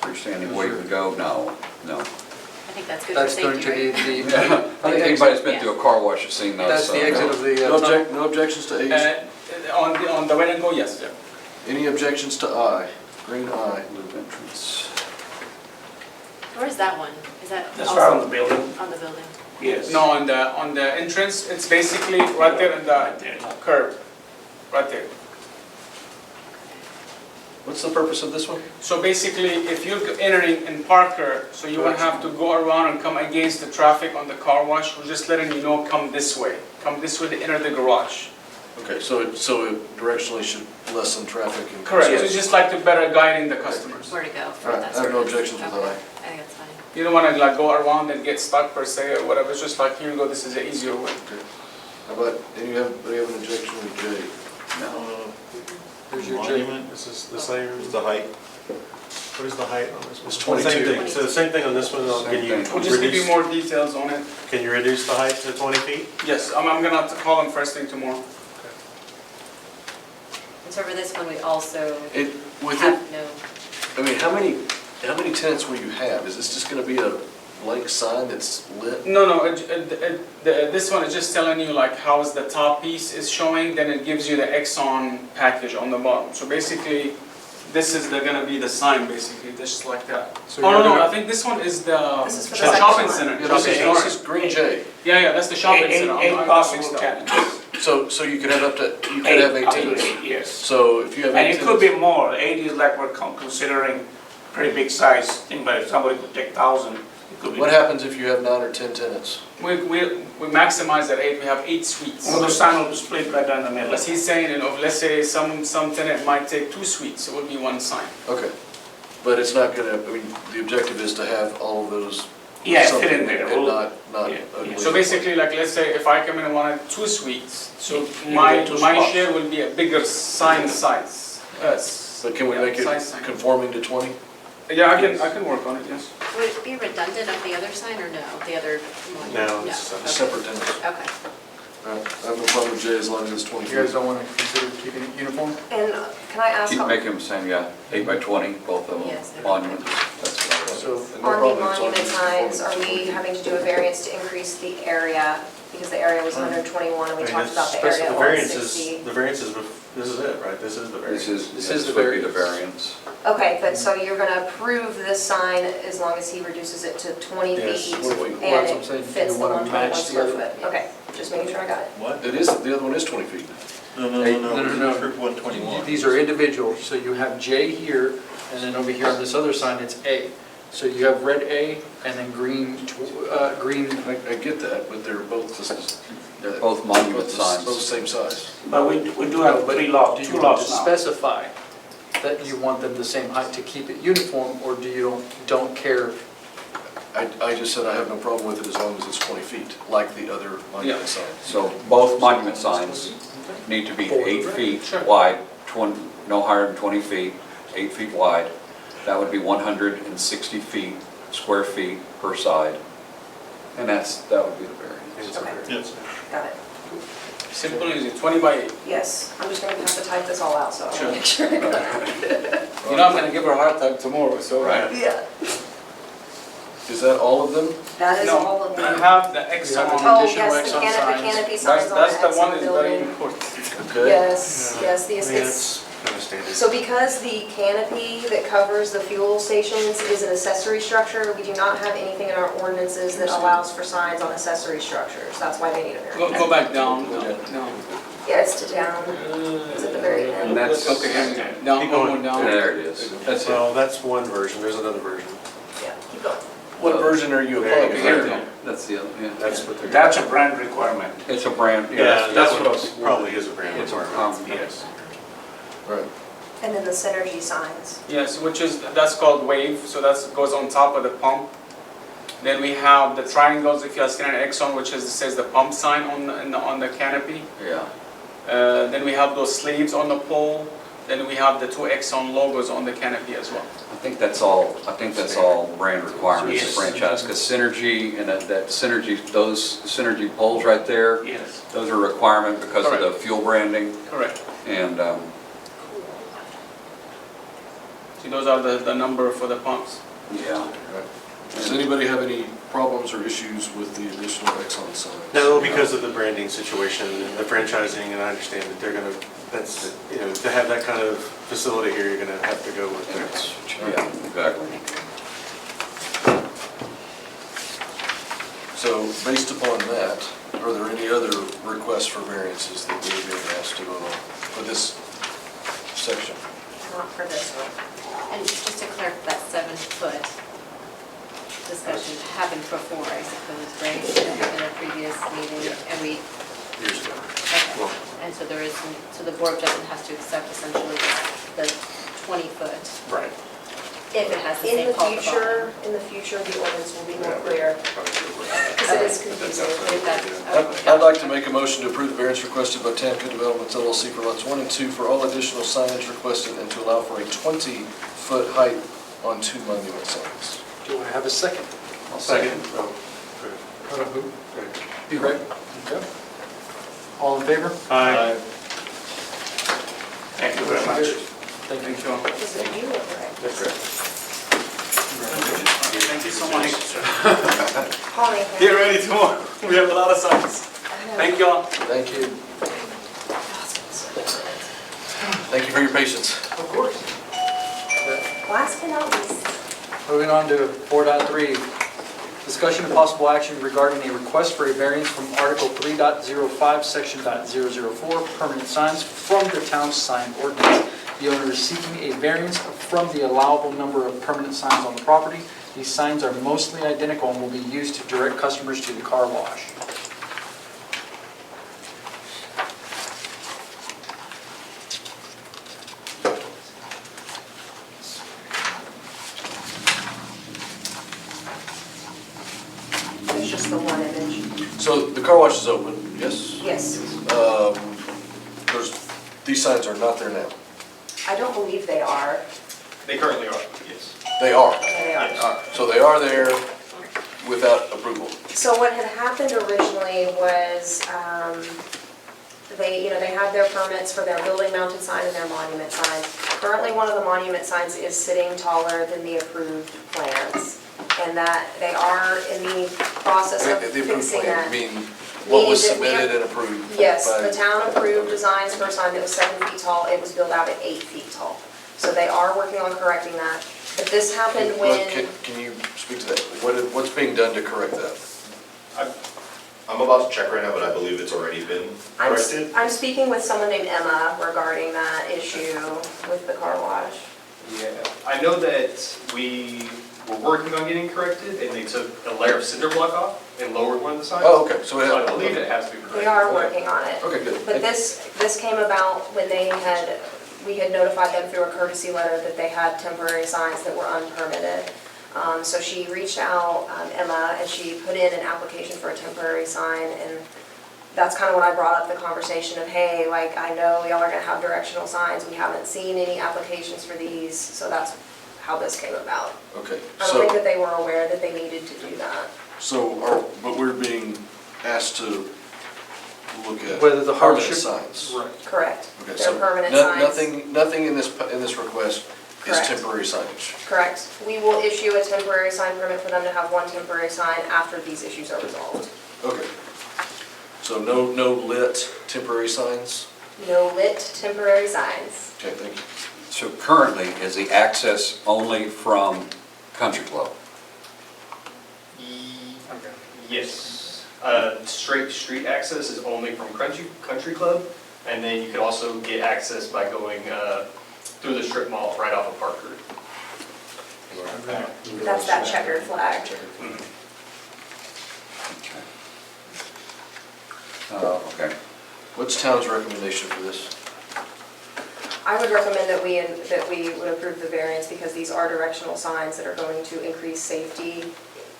Freestanding way to go, no, no. I think that's good for That's going safety, to be right? the, I think anybody that's been through a car wash has seen those. that's so, the exit no. of the No tunnel. no objections to H? On the way to go, yes. Any objections to I? Green I. Loop entrance. Where's that one? Is that That's also right on the building. on the building? Yes. No, on the entrance, it's basically right there in Right the there. curb, right there. What's the purpose of this one? So basically, if you're entering in Parker, so you won't have to go around and come against the traffic on the car wash, we're just letting you know, come this way to enter the garage. Okay, so it directionally should lessen traffic and. Correct, so it's just like to better guiding the customers. Where to go for All right, that I have no service? objections with Okay, I. I think that's fine. You don't want to like go around and get stuck per se or whatever, it's just like, here you go, this is an easier way. How about, anybody have an objection with J? No. There's your J. Monument, This is the same, is the height. what is the height on this one? It's 22. Same thing, so the same thing on this one, Same thing. We'll just give you more details on it. Can you reduce the height to 20 feet? Yes, I'm gonna have to call them first thing tomorrow. And so for this one, we also With it, have no, I mean, how many tenants will you have? Is this just gonna be a blank sign that's lit? No, this one is just telling you like how is the top piece is showing, then it gives you the Exxon package on the bottom. So basically, this is gonna be the sign basically, just like that. So Oh, you're no, gonna- I think this one is the This is for the the second shopping one. center. Yeah, Shopping this center. is green J. Yeah, that's the shopping center. I'm Eight not possible mixed up. tenants. So you could have you could have 8 up to tenants. eight, yes. So if you have And 8 it could be tenants. more, 8 is like we're considering pretty big size thing, but if somebody could take 1,000, it could be. What happens if you have 9 or 10 tenants? We maximize at 8, we have 8 suites. Well, the sign will be split right down the middle. But he's saying, you know, let's say some tenant might take 2 suites, it would be 1 sign. Okay. But it's not gonna, I mean, the objective is to have all of those. Yeah, fit something in there. And not Yeah. ugly. So basically, like, let's say if I come in and wanted 2 suites, so You my get 2 spots. share will be a bigger sign size. But can we make it Size sign. conforming to 20? Yeah, I can work on it, yes. Would it be redundant of the other sign or no? The other one? No, it's okay. Separate tenants. Okay. All right, I have no problem with J as long as it's 20 You guys feet. don't want to consider keeping it uniform? And can I ask, Keep on making them same, yeah, 8 by 20, both of them, Yes, they're- monuments. That's what I was. So, no the problem, it's all monument signs, are we conforming. having to do a variance to increase the area? Because the area was 121 and we I mean, talked about the that's- area at variance is- 160. The variance is, this is it, right? This is the variance. This is the would be the variance. variance. Okay, but so you're gonna approve this sign as long as he reduces it to 20 Yes, feet? 20 feet. And Well, that's what I'm it saying. fits You the wanna 121 match the square other- foot? Okay, just making sure I got it. What? It is, the other one is 20 feet. No, no, Hey, no, no, no. we approved 121. These are individual, so you have J here, and then over here on this other sign, it's A. So you have red A, and then green, green, I get that, but they're both just. They're both monument signs. Both same size. But we do have 3 lots, do 2 you want to lots now. specify that you want them the same height to keep it uniform, or do you don't care? I just said I have no problem with it as long as it's 20 feet, like the other monument signs. So both monument signs need to be 8 feet wide, no higher than 20 feet, 8 feet wide. That would be 160 feet, square feet per side. And that would be the variance. Okay, Yes. got it. Simple and easy, 20 by 8. Yes, I'm just gonna have to type this all out, so I Sure. wanna make sure I got it. You know I'm gonna give her a hard time tomorrow, so. Right. Yeah, Is that all of them? that is No, all of we them. have the Exxon. Oh, additional yes, the Exxon canopy signs. signs on the That's the one Exxon is very building. important. Okay. Yes, yes, I mean, it's, it's kind of standard. so because the canopy that covers the fuel stations is an accessory structure, we do not have anything in our ordinances that allows for signs on accessory structures. That's why they need a variance. Go back down, down. Yeah, it's to down, it's at the very And end. that's, Okay, down, Keep one going. more down. there it is. That's it. Well, that's one version, there's another version. Yeah, keep going. What version are you There you applying? go. Here we go. That's the other, yeah. That's what they're. That's a brand requirement. It's a brand, Yeah, that's what what I was. probably is a brand It's a requirement. common. Yes. Right. And then the synergy signs. Yes, which is, that's called wave, so that goes on top of the pump. Then we have the triangles, if you're scanning an Exxon, which is, says the pump sign on the canopy. Yeah. Then we have those sleeves on the pole. Then we have the 2 Exxon logos on the canopy as well. I think that's all brand requirements of Yes. franchise, because Synergy and that Synergy, those Synergy poles right there, Yes. those are a requirement because of the fuel branding, Correct. and, See, those are the number for the pumps. yeah. Does anybody have any problems or issues with the additional Exxon signs? No, because of the branding situation and the franchising, and I understand that they're gonna, that's, you know, to have that kind of facility here, you're gonna have to go with And that. it's, yeah, exactly. So based upon that, are there any other requests for variances that we're being asked to vote on for this section? Not for this one. And just to clarify, that 7-foot discussion happened before, I suppose, right? In a previous meeting, and we, Years ago. okay. Well, And so there is, so the board doesn't have to accept essentially the 20-foot right. if it has the In same the pole at the future, the ordinance will be more clear, because it is confusing. I'd like to make a motion to approve the variance requested by Tamka Developments LLC for lots 1 and 2 for all additional signage requested and to allow for a 20-foot height on 2 monument signs. Do I have a second? I'll Second. Oh, Out of who? good. You, Greg? Okay. All in favor? Aye. Thank you very much. Thank you. Is it you or Greg? That's right. Thank you so much. Holly. Get ready tomorrow. We have a lot of signs. Thank you all. Thank you. Thank you for your patience. Of course. Last but not least. Moving on to 4.3, discussion and possible action regarding a request for a variance from Article 3.05, Section .004, permanent signs from the town sign ordinance. The owner is seeking a variance of from the allowable number of permanent signs on the property. These signs are mostly identical and will be used to direct customers to the car wash. There's just the one image. So the car wash is open, yes? Yes, These signs are not there now. I don't believe they are. They currently are, yes. They are. They are. Yes. So they are there without approval. So what had happened originally was, they had their permits for their building mounted sign and their monument sign. Currently, one of the monument signs is sitting taller than the approved plans, and that they are in the process of The approved fixing plan, that. I mean, what was Meaning that we have- submitted and approved? Yes, by- the town approved designs for a sign that was 7 feet tall, it was built out at 8 feet tall. So they are working on correcting that. But this happened Well, when, Can you speak to that? What's being done to correct that? I'm about to check right now, but I believe it's already been corrected. I'm speaking with someone named Emma regarding that issue with the car wash. Yeah, I know that we were working on getting corrected, and they took a layer of cinder block off and lowered one of the signs. Oh, okay, so So I believe it has to be corrected. They are working on it. Okay, good. But this came about when we had notified them through a courtesy letter that they had temporary signs that were unpermitted. So she reached out, Emma, and she put in an application for a temporary sign, and that's kind of when I brought up the conversation of, hey, like, I know y'all are gonna have directional signs, we haven't seen any applications for these, so that's how this came about. Okay, I don't think that they were aware that they needed to do that. but we're being asked to look at Whether the permanent hardship- signs. Correct. Okay, They're so permanent signs. nothing in this request is Correct. temporary signage. Correct. We will issue a temporary sign permit for them to have one temporary sign after these issues are resolved. Okay. So no lit temporary signs? No lit temporary signs. Okay, thank you. So currently, is the access only from Country Club? Yes. Straight street access is only from Country Club, and then you can also get access by going through the strip mall right off of Parker. That's that checkered flag. Okay. What's town's recommendation for this? I would recommend that we would approve the variance because these are directional signs that are going to increase safety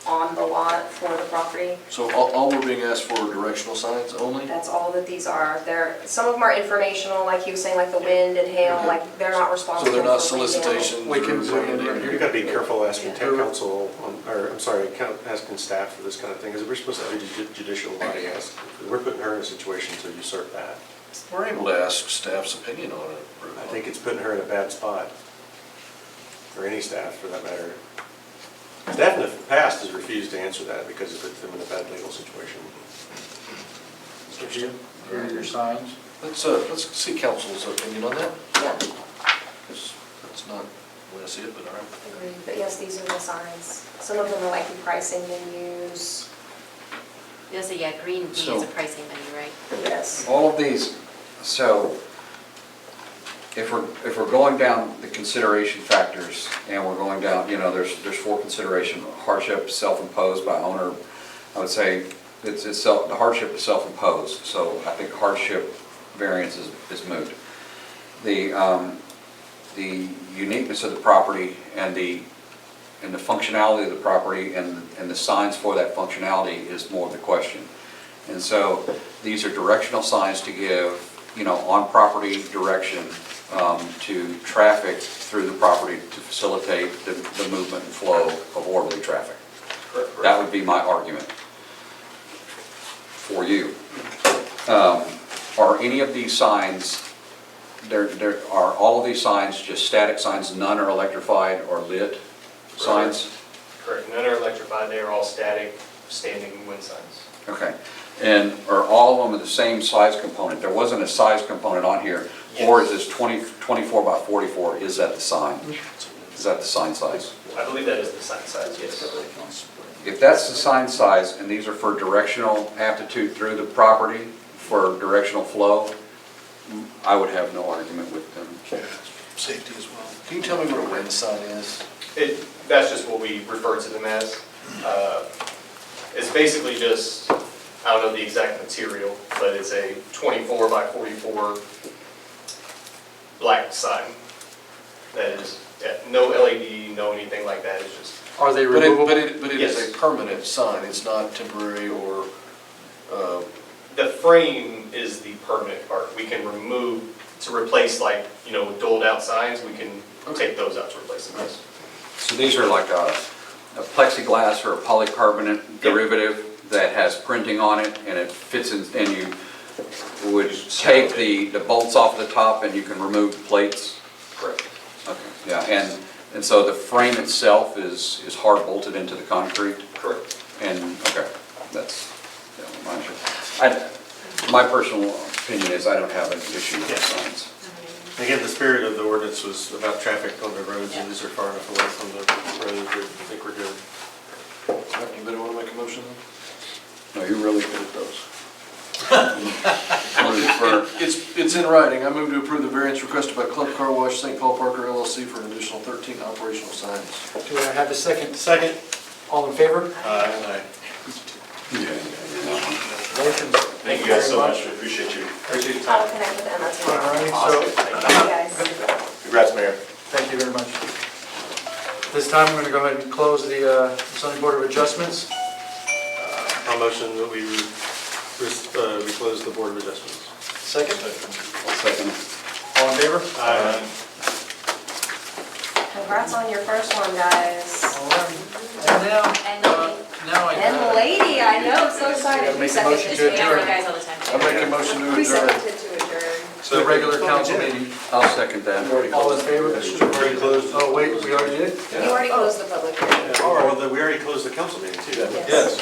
on the lot for the property. So all we're being asked for are directional signs only? That's all that these are. Some of them are informational, like he was saying, like the wind and hail, like they're not responsible. So they're not for reading. solicitations We can, or branding? you've got to be careful asking town council, or, I'm sorry, asking staff for this kind of thing, because we're supposed to have a judicial body ask. We're putting her in a situation to usurp that. We're able to ask staff's opinion on it. I think it's putting her in a bad spot, or any staff for that matter. Staff in the past has refused to answer that because it puts them in a bad legal situation. Mr. Hugh? Here are your signs. Let's see council's opinion on that. Yeah, That's not the way I see it, but all right. agreed. But yes, these are the signs. Some of them are like pricing menus. So yeah, green B So- is a pricing menu, right? Yes. All of these, so if we're going down the consideration factors and we're going down, there's 4 consideration: hardship, self-imposed by owner. I would say the hardship is self-imposed, so I think hardship variance is moot. The uniqueness of the property and the functionality of the property and the signs for that functionality is more the question. And so these are directional signs to give, on-property direction to traffic through the property to facilitate the movement and flow of orderly traffic. That would be my argument for you. Are any of these signs, are all of these signs just static signs, none are electrified or lit signs? Correct. None are electrified. They are all static, standing wind signs. Okay. And are all of them the same size component? There wasn't a size component on here. Or is this 24 by 44, is that the sign? Is that the sign size? I believe that is the sign size, yes. If that's the sign size and these are for directional aptitude through the property, for directional flow, I would have no argument with them. safety as well. Can you tell me what a wind sign is? That's just what we refer to them as. It's basically just, I don't know the exact material, but it's a 24 by 44 black sign. That is, yeah, no LED, no anything like that, it's just, Are they But removable? it is Yes. a permanent sign, it's not temporary or, the frame is the permanent part. We can remove, to replace like, dulled out signs, we can take those out to replace them. Yes. So these are like a plexiglass or a polycarbonate derivative that has printing on it, and it fits in, and you would take the bolts off the top and you can remove the plates? Correct. Okay, yeah, and so the frame itself is hard bolted into the concrete? Correct. And, okay, that's, my personal opinion is I don't have an issue with the signs. Again, the spirit of the ordinance was about traffic on the roads, and these are far enough away from the road that I think we're good. anybody want to make a motion? No, you're really good at those. It's in writing. I move to approve the variance requested by Club Car Wash St. Paul Parker LLC for an additional 13 operational signs. Do I have a second? Second. All in favor? Aye. Thank you guys so much, we appreciate you. Appreciate your time. I'll connect with Emma tomorrow. All right, so, Thank you guys. Congrats, Mayor. thank you very much. This time, we're going to go ahead and close the zoning board of adjustments. I'll motion that we close the Board of Adjustments. Second? Second. All in favor? Aye. Congrats on your first one, guys. All right. And now I And lady, I know, so excited. Gotta make a Who motion seconded? to We have adjourn. you guys all the time. I make a motion to Who adjourn. seconded to adjourn? the regular council meeting. I'll second that. All in favor? Already closed. Oh, wait, we already did? You already closed the public hearing. Well, we already closed the council meeting too. Yes.